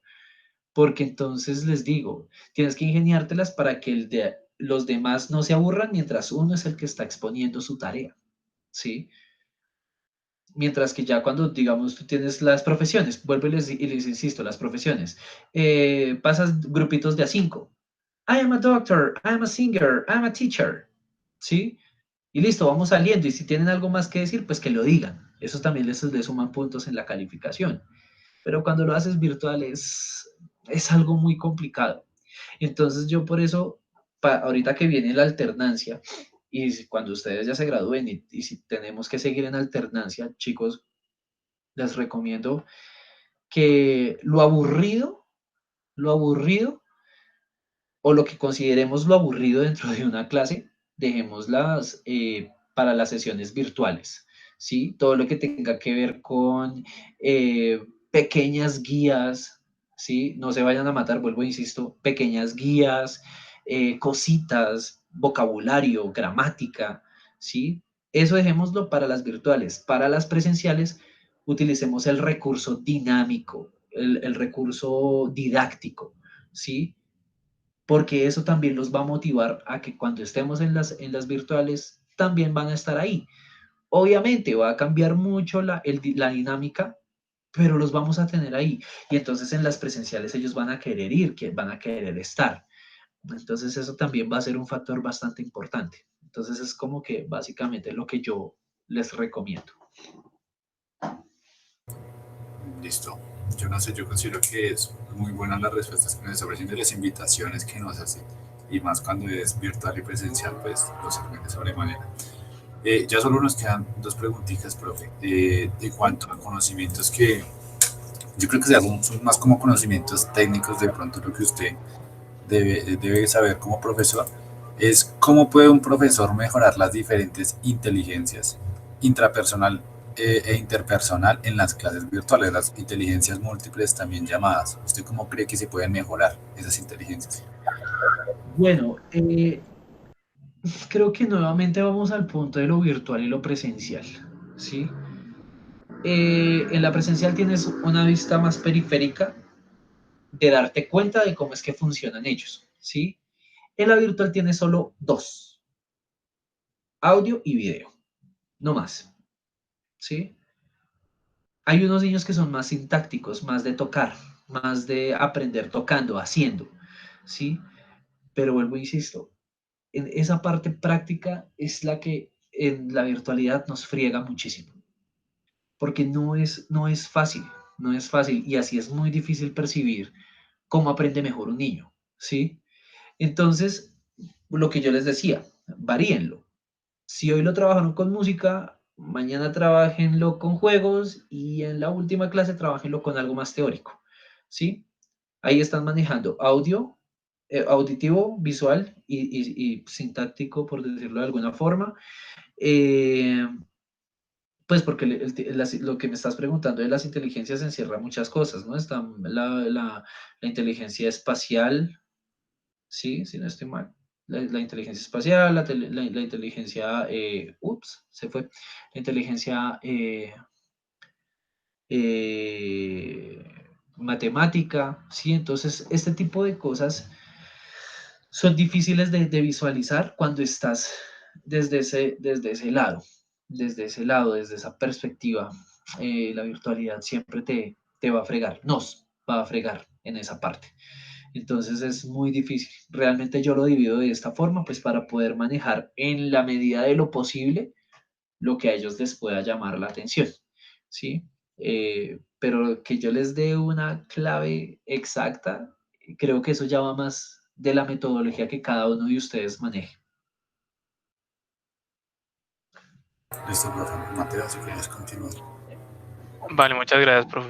porque entonces les digo, tienes que ingeniártelas para que los demás no se aburran mientras uno es el que está exponiendo su tarea, ¿sí? Mientras que ya cuando, digamos, tú tienes las profesiones, vuelvo y les insisto, las profesiones, pasas grupitos de a 5. I am a doctor, I am a singer, I am a teacher, ¿sí? Y listo, vamos saliendo. Y si tienen algo más que decir, pues que lo digan. Eso también les suman puntos en la calificación. Pero cuando lo haces virtual es algo muy complicado. Entonces yo por eso, ahorita que viene la alternancia, y cuando ustedes ya se gradúen y si tenemos que seguir en alternancia, chicos, les recomiendo que lo aburrido o lo que consideremos lo aburrido dentro de una clase, dejémoslas para las sesiones virtuales, ¿sí? Todo lo que tenga que ver con pequeñas guías, ¿sí? No se vayan a matar, vuelvo e insisto, pequeñas guías, cositas, vocabulario, gramática, ¿sí? Eso dejémoslo para las virtuales. Para las presenciales, utilicemos el recurso dinámico, el recurso didáctico, ¿sí? porque eso también los va a motivar a que cuando estemos en las virtuales también van a estar ahí. Obviamente va a cambiar mucho la dinámica, pero los vamos a tener ahí. Y entonces en las presenciales ellos van a querer ir, que van a querer estar. Entonces eso también va a ser un factor bastante importante. Entonces es como que básicamente lo que yo les recomiendo. Listo. Yo no sé, yo considero que es muy buenas las respuestas que nos ofrecen de las invitaciones que nos hacen. Y más cuando es virtual y presencial, pues lo sorprende sobremanera. Ya solo nos quedan dos preguntitas, profe. De cuanto a conocimientos que yo creo que son más como conocimientos técnicos de pronto lo que usted debe saber como profesor, es cómo puede un profesor mejorar las diferentes inteligencias intrapersonal e interpersonal en las clases virtuales, las inteligencias múltiples también llamadas. ¿Usted cómo cree que se pueden mejorar esas inteligencias? Bueno, creo que nuevamente vamos al punto de lo virtual y lo presencial, ¿sí? En la presencial tienes una vista más periférica de darte cuenta de cómo es que funcionan ellos, ¿sí? En la virtual tienes solo dos, audio y video, no más, ¿sí? Hay unos niños que son más sintácticos, más de tocar, más de aprender tocando, haciendo, ¿sí? Pero vuelvo, insisto, en esa parte práctica es la que en la virtualidad nos friega muchísimo, porque no es fácil, no es fácil y así es muy difícil percibir cómo aprende mejor un niño, ¿sí? Entonces, lo que yo les decía, varíenlo. Si hoy lo trabajaron con música, mañana trabajenlo con juegos y en la última clase trabajenlo con algo más teórico, ¿sí? Ahí están manejando audio, auditivo, visual y sintáctico, por decirlo de alguna forma. Eh, pues porque lo que me estás preguntando de las inteligencias encierra muchas cosas, ¿no? Está la inteligencia espacial, sí, si no estoy mal. La inteligencia espacial, la inteligencia, se fue, la inteligencia eh, matemática, ¿sí? Entonces, este tipo de cosas son difíciles de visualizar cuando estás desde ese lado, desde esa perspectiva. La virtualidad siempre te va a fregar, nos va a fregar en esa parte. Entonces es muy difícil. Realmente yo lo divido de esta forma, pues para poder manejar en la medida de lo posible lo que a ellos les pueda llamar la atención, ¿sí? Pero que yo les dé una clave exacta, creo que eso ya va más de la metodología que cada uno de ustedes maneje. Listo, profe. Mateo, si quieres continuar. Vale, muchas gracias, profe.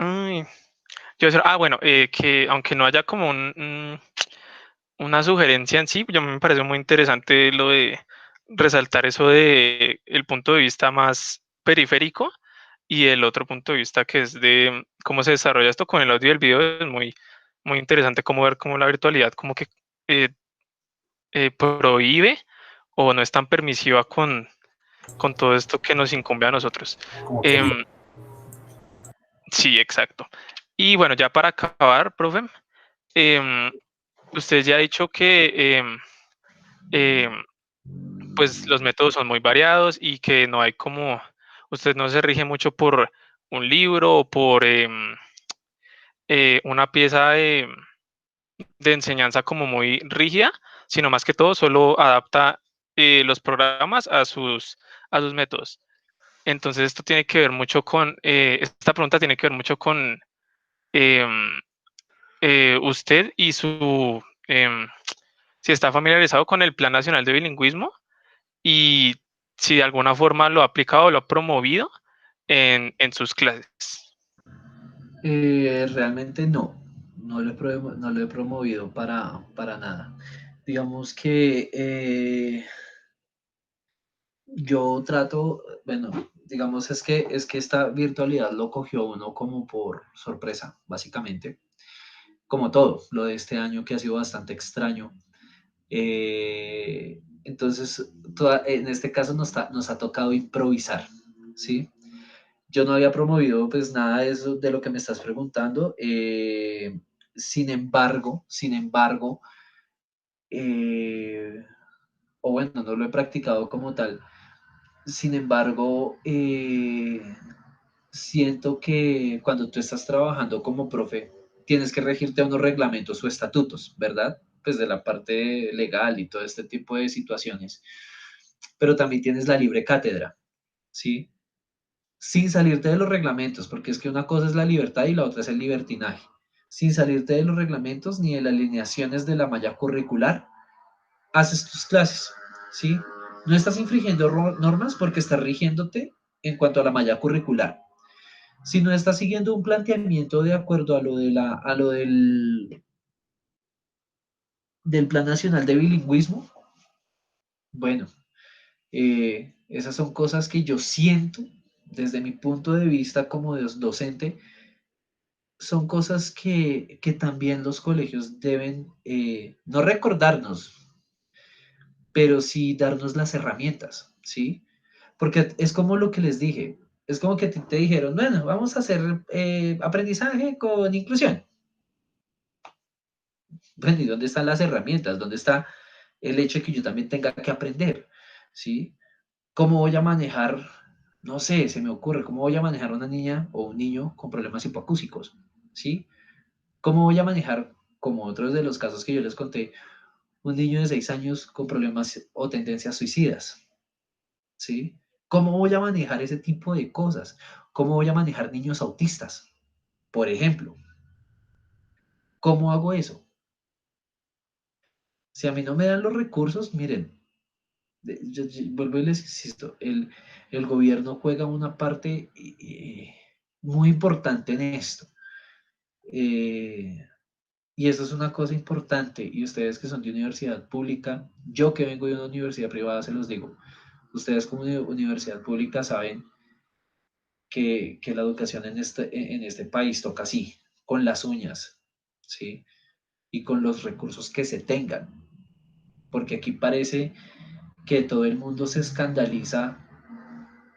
Ay, bueno, que aunque no haya como una sugerencia en sí, yo me parece muy interesante lo de resaltar eso de el punto de vista más periférico y el otro punto de vista que es de cómo se desarrolla esto con el audio y el video. Es muy interesante cómo ver cómo la virtualidad como que eh, prohíbe o no es tan permisiva con todo esto que nos incumbe a nosotros. Como quería. Em, sí, exacto. Y bueno, ya para acabar, profe, em, usted ya ha dicho que em, pues los métodos son muy variados y que no hay como, usted no se rige mucho por un libro o por una pieza de enseñanza como muy rígida, sino más que todo solo adapta los programas a sus métodos. Entonces esto tiene que ver mucho con, esta pregunta tiene que ver mucho con em, usted y si está familiarizado con el Plan Nacional de Bilingüismo y si de alguna forma lo ha aplicado o lo ha promovido en sus clases. Realmente no lo he promovido para nada. Digamos que yo trato, bueno, digamos es que esta virtualidad lo cogió uno como por sorpresa, básicamente, como todo, lo de este año que ha sido bastante extraño. Entonces, en este caso nos ha tocado improvisar, ¿sí? yo no había promovido pues nada de eso, de lo que me estás preguntando. Sin embargo, eh, o bueno, no lo he practicado como tal. Sin embargo, siento que cuando tú estás trabajando como profe, tienes que regirte a unos reglamentos o estatutos, ¿verdad? Pues de la parte legal y todo este tipo de situaciones. Pero también tienes la libre cátedra, ¿sí? Sin salirte de los reglamentos, porque es que una cosa es la libertad y la otra es el libertinaje. Sin salirte de los reglamentos ni de las alineaciones de la malla curricular, haces tus clases, ¿sí? No estás infringiendo normas porque estás rigiéndote en cuanto a la malla curricular. Si no estás siguiendo un planteamiento de acuerdo a lo, a lo del Plan Nacional de Bilingüismo, bueno, esas son cosas que yo siento desde mi punto de vista como docente, son cosas que también los colegios deben no recordarnos, pero sí darnos las herramientas, ¿sí? Porque es como lo que les dije, es como que te dijeron, bueno, vamos a hacer aprendizaje con inclusión. Bueno, ¿y dónde están las herramientas? ¿Dónde está el hecho de que yo también tenga que aprender? ¿Sí? ¿Cómo voy a manejar, no sé, se me ocurre, cómo voy a manejar una niña o un niño con problemas hipoacúsicos? ¿Sí? ¿Cómo voy a manejar, como otros de los casos que yo les conté, un niño de 6 años con problemas o tendencias suicidas? ¿Sí? ¿Cómo voy a manejar ese tipo de cosas? ¿Cómo voy a manejar niños autistas, por ejemplo? ¿Cómo hago eso? Si a mí no me dan los recursos, miren, yo vuelvo y les insisto, el gobierno juega una parte muy importante en esto. Eh, y eso es una cosa importante. Y ustedes que son de universidad pública, yo que vengo de una universidad privada, se los digo, ustedes como universidad pública saben que la educación en este país toca así, con las uñas, ¿sí? Y con los recursos que se tengan. Porque aquí parece que todo el mundo se escandaliza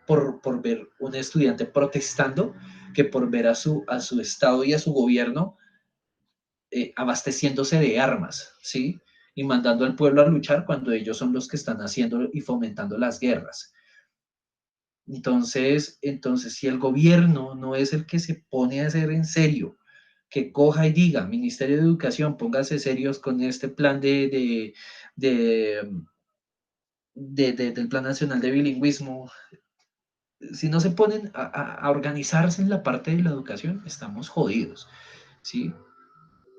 por ver un estudiante protestando que por ver a su Estado y a su gobierno abasteciéndose de armas, ¿sí? Y mandando al pueblo a luchar cuando ellos son los que están haciendo y fomentando las guerras. Entonces, si el gobierno no es el que se pone a hacer en serio, que coja y diga, Ministerio de Educación, póngase serios con este plan de, del Plan Nacional de Bilingüismo, si no se ponen a organizarse en la parte de la educación, estamos jodidos, ¿sí?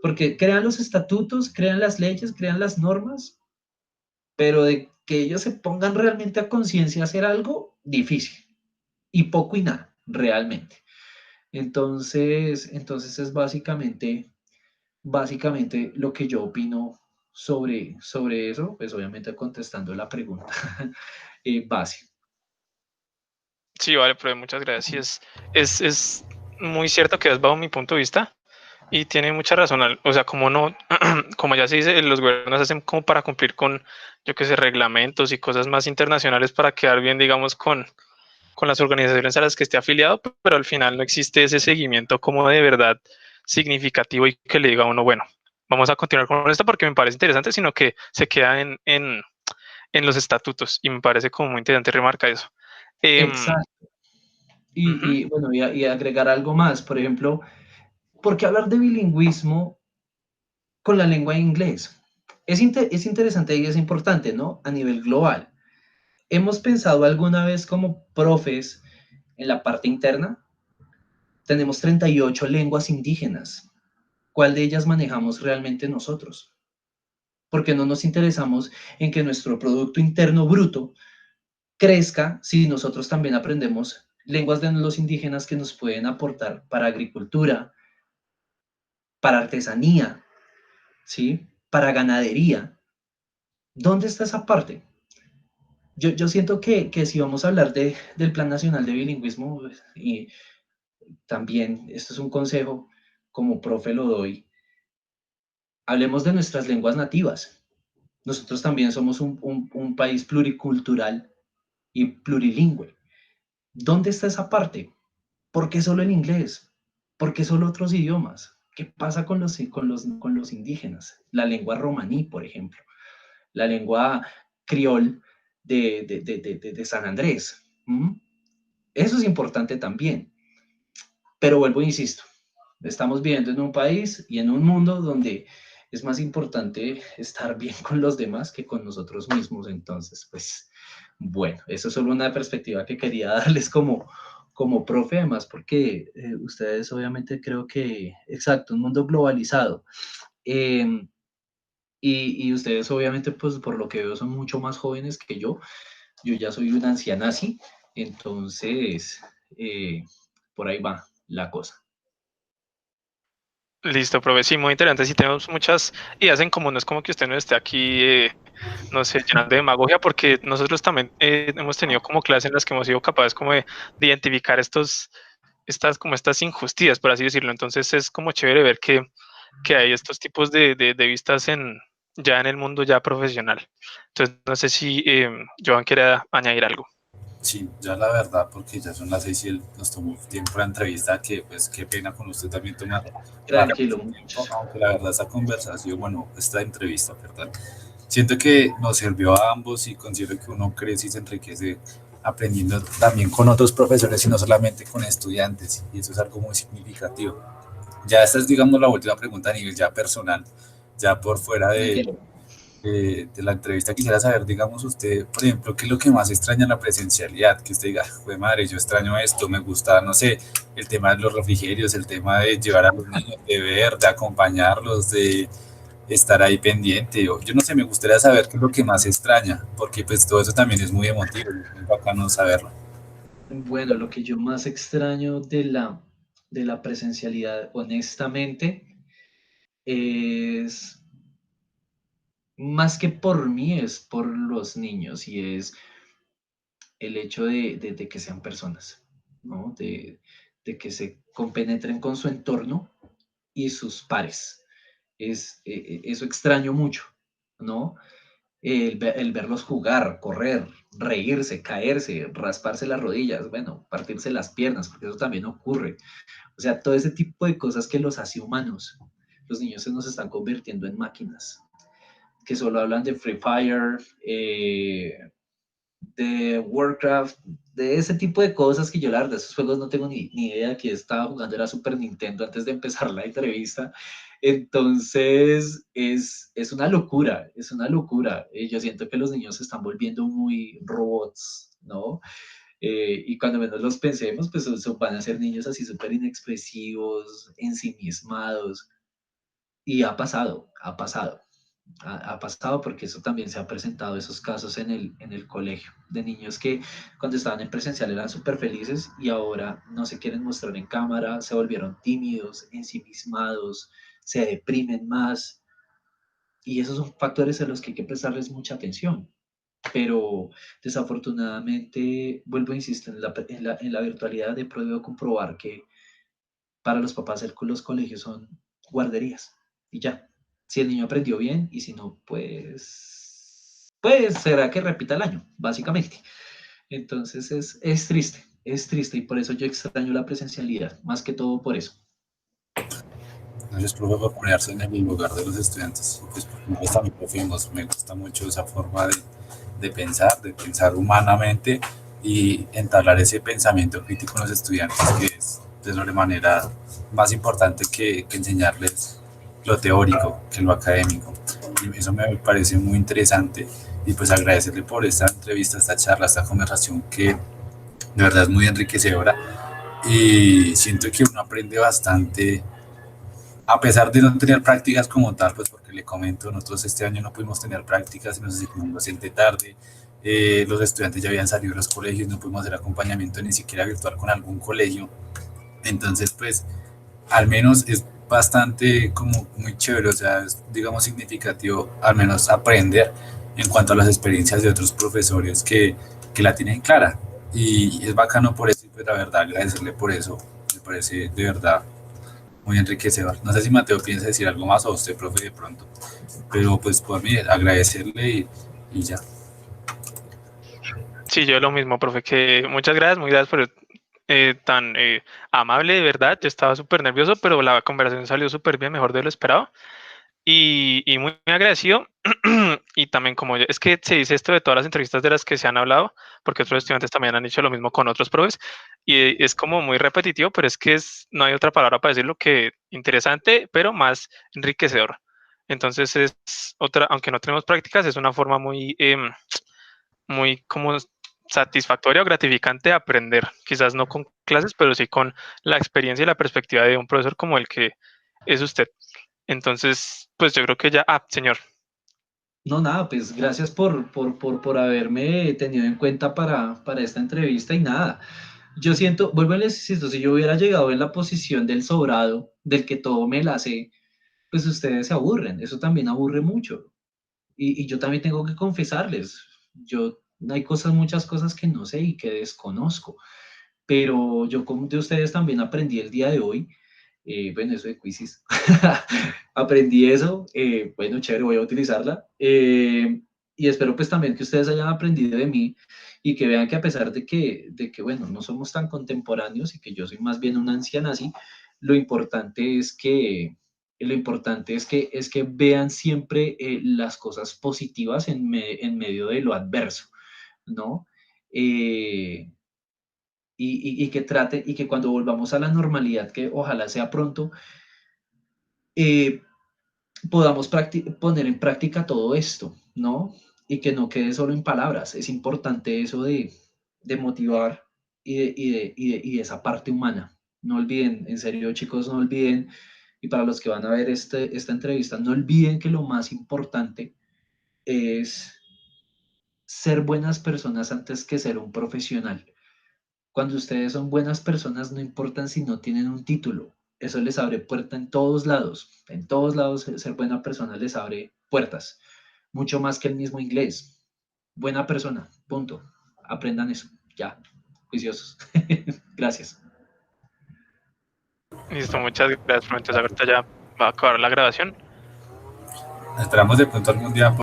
Porque crean los estatutos, crean las leyes, crean las normas, pero de que ellos se pongan realmente a conciencia hacer algo, difícil. Y poco y nada, realmente. Entonces es básicamente lo que yo opino sobre eso, pues obviamente contestando la pregunta base. Sí, vale, profe, muchas gracias. Es muy cierto que es bajo mi punto de vista y tiene mucha razón. O sea, como no, como ya se dice, los gobiernos hacen como para cumplir con, yo qué sé, reglamentos y cosas más internacionales para quedar bien, digamos, con las organizaciones a las que esté afiliado, pero al final no existe ese seguimiento como de verdad significativo y que le diga a uno, bueno, vamos a continuar con esto porque me parece interesante, sino que se queda en los estatutos y me parece como muy interesante remarcar eso. Exacto. Uh-huh. Bueno, y agregar algo más, por ejemplo, ¿por qué hablar de bilingüismo con la lengua inglés? Es interesante y es importante, ¿no? A nivel global. ¿Hemos pensado alguna vez como profes en la parte interna? Tenemos 38 lenguas indígenas. ¿Cuál de ellas manejamos realmente nosotros? Porque no nos interesamos en que nuestro Producto Interno Bruto crezca si nosotros también aprendemos lenguas de los indígenas que nos pueden aportar para agricultura, para artesanía, ¿sí? Para ganadería. ¿Dónde está esa parte? Yo siento que si vamos a hablar del Plan Nacional de Bilingüismo, pues, y también esto es un consejo, como profe lo doy, hablemos de nuestras lenguas nativas. Nosotros también somos un país pluricultural y plurilingüe. ¿Dónde está esa parte? ¿Por qué solo el inglés? ¿Por qué solo otros idiomas? ¿Qué pasa con los indígenas? La lengua romaní, por ejemplo, la lengua criol de San Andrés. ¿Mm? Eso es importante también. Pero vuelvo e insisto, estamos viviendo en un país y en un mundo donde es más importante estar bien con los demás que con nosotros mismos. Entonces, pues, bueno, eso es solo una perspectiva que quería darles como profe, además, porque ustedes obviamente creo que, exacto, un mundo globalizado. Eh, y ustedes obviamente, pues, por lo que veo, son mucho más jóvenes que yo ya soy una ancianazi, entonces, por ahí va la cosa. Listo, profe, sí, muy interesante. Sí, tenemos muchas ideas en común. No es como que usted no esté aquí, no sé, llenando de demagogia, porque nosotros también hemos tenido como clases en las que hemos sido capaces como de identificar estas injusticias, por así decirlo. Entonces es como chévere ver que hay estos tipos de vistas ya en el mundo ya profesional. Entonces, no sé si Joan quiere añadir algo. Sí, ya la verdad, porque ya son las 6 y nos tomó tiempo la entrevista, que pues qué pena con usted también tomar Tranquilo, tiempo, muchachos. aunque la verdad esta conversación, bueno, esta entrevista, perdón, siento que nos sirvió a ambos y considero que uno crece y se enriquece aprendiendo también con otros profesores y no solamente con estudiantes, y eso es algo muy significativo. Ya esta es, digamos, la última pregunta a nivel ya personal, ya por fuera Tranquilo. de la entrevista quisiera saber, digamos, usted, por ejemplo, qué es lo que más extraña en la presencialidad, que usted diga, pues madre, yo extraño esto, me gusta, no sé, el tema de los refrigerios, el tema de llevar a los niños, de ver, de acompañarlos, de estar ahí pendiente, o yo no sé, me gustaría saber qué es lo que más extraña, porque pues todo eso también es muy emotivo, es muy bacano saberlo. Bueno, lo que yo más extraño de la presencialidad, honestamente, es más que por mí, es por los niños y es el hecho de que sean personas, ¿no? De que se compenetren con su entorno y sus pares. Eso extraño mucho, ¿no? El verlos jugar, correr, reírse, caerse, rasparse las rodillas, bueno, partirse las piernas, porque eso también ocurre. O sea, todo ese tipo de cosas que los hace humanos. Los niños se nos están convirtiendo en máquinas, que solo hablan de Free Fire, de Warcraft, de ese tipo de cosas que yo la verdad, esos juegos no tengo ni idea que estaba jugando, era Super Nintendo antes de empezar la entrevista. Entonces, es una locura, es una locura. Yo siento que los niños se están volviendo muy robots, ¿no? Y cuando menos los pensemos, pues van a ser niños así súper inexpresivos, ensimismados. Y ha pasado. Ha pasado porque eso también se ha presentado, esos casos en el colegio, de niños que cuando estaban en presencial eran súper felices y ahora no se quieren mostrar en cámara, se volvieron tímidos, ensimismados, se deprimen más y esos son factores a los que hay que prestarles mucha atención. Pero desafortunadamente, vuelvo a insistir, en la virtualidad he podido comprobar que para los papás los colegios son guarderías y ya. Si el niño aprendió bien y si no, pues será que repita el año, básicamente. Entonces es triste y por eso yo extraño la presencialidad, más que todo por eso. Gracias, profe, por ponerse en el lugar de los estudiantes. Pues porque nosotros también profimos, me gusta mucho esa forma de pensar humanamente y entablar ese pensamiento crítico en los estudiantes, que es de una manera más importante que enseñarles lo teórico que lo académico. Y eso me parece muy interesante y pues agradecerle por esta entrevista, esta charla, esta conversación que de verdad es muy enriquecedora y siento que uno aprende bastante a pesar de no tener prácticas como tal, pues porque le comento, nosotros este año no pudimos tener prácticas, nos asignó docente tarde, los estudiantes ya habían salido de los colegios, no pudimos hacer acompañamiento ni siquiera virtual con algún colegio, entonces pues al menos es bastante como muy chévere, o sea, es, digamos significativo al menos aprender en cuanto a las experiencias de otros profesores que la tienen clara y es bacano por eso y pues la verdad agradecerle por eso, me parece de verdad muy enriquecedor. No sé si Mateo piensa decir algo más o usted, profe, de pronto, pero pues por mí agradecerle y ya. Sí, yo lo mismo, profe, que muchas gracias, muy gracias tan amable, de verdad. Yo estaba súper nervioso, pero la conversación salió súper bien, mejor de lo esperado. Y muy agradecido. Y también es que se dice esto de todas las entrevistas de las que se han hablado, porque otros estudiantes también han dicho lo mismo con otros profes, y es como muy repetitivo, pero es que no hay otra palabra para decirlo que interesante, pero más enriquecedor. Entonces es otra, aunque no tenemos prácticas, es una forma muy como satisfactoria o gratificante de aprender, quizás no con clases, pero sí con la experiencia y la perspectiva de un profesor como el que es usted. Entonces, pues yo creo que ya, señor. No, nada, pues gracias por haberme tenido en cuenta para esta entrevista y nada. Yo siento, vuelvo a les insisto, si yo hubiera llegado en la posición del sobrado, del que todo me la sé, pues ustedes se aburren, eso también aburre mucho. Y yo también tengo que confesarles, yo hay cosas, muchas cosas que no sé y que desconozco, pero yo como de ustedes también aprendí el día de hoy, bueno, eso de Quizzes, aprendí eso, bueno, chévere, voy a utilizarla, y espero pues también que ustedes hayan aprendido de mí y que vean que a pesar de que, bueno, no somos tan contemporáneos y que yo soy más bien una anciana así, lo importante es que lo importante es que vean siempre las cosas positivas en medio de lo adverso, ¿no? Eh, y que trate, y que cuando volvamos a la normalidad, que ojalá sea pronto, eh, podamos poner en práctica todo esto, ¿no? Y que no quede solo en palabras. Es importante eso de motivar y de esa parte humana. No olviden, en serio, chicos, no olviden, y para los que van a ver esta entrevista, no olviden que lo más importante es ser buenas personas antes que ser un profesional. Cuando ustedes son buenas personas, no importan si no tienen un título. Eso les abre puerta en todos lados. En todos lados ser buena persona les abre puertas. Mucho más que el mismo inglés. Buena persona, punto. Aprendan eso. Ya. Juiciosos. Gracias. Listo, muchas gracias. Entonces ahorita ya va a acabar la grabación. Esperamos de pronto algún día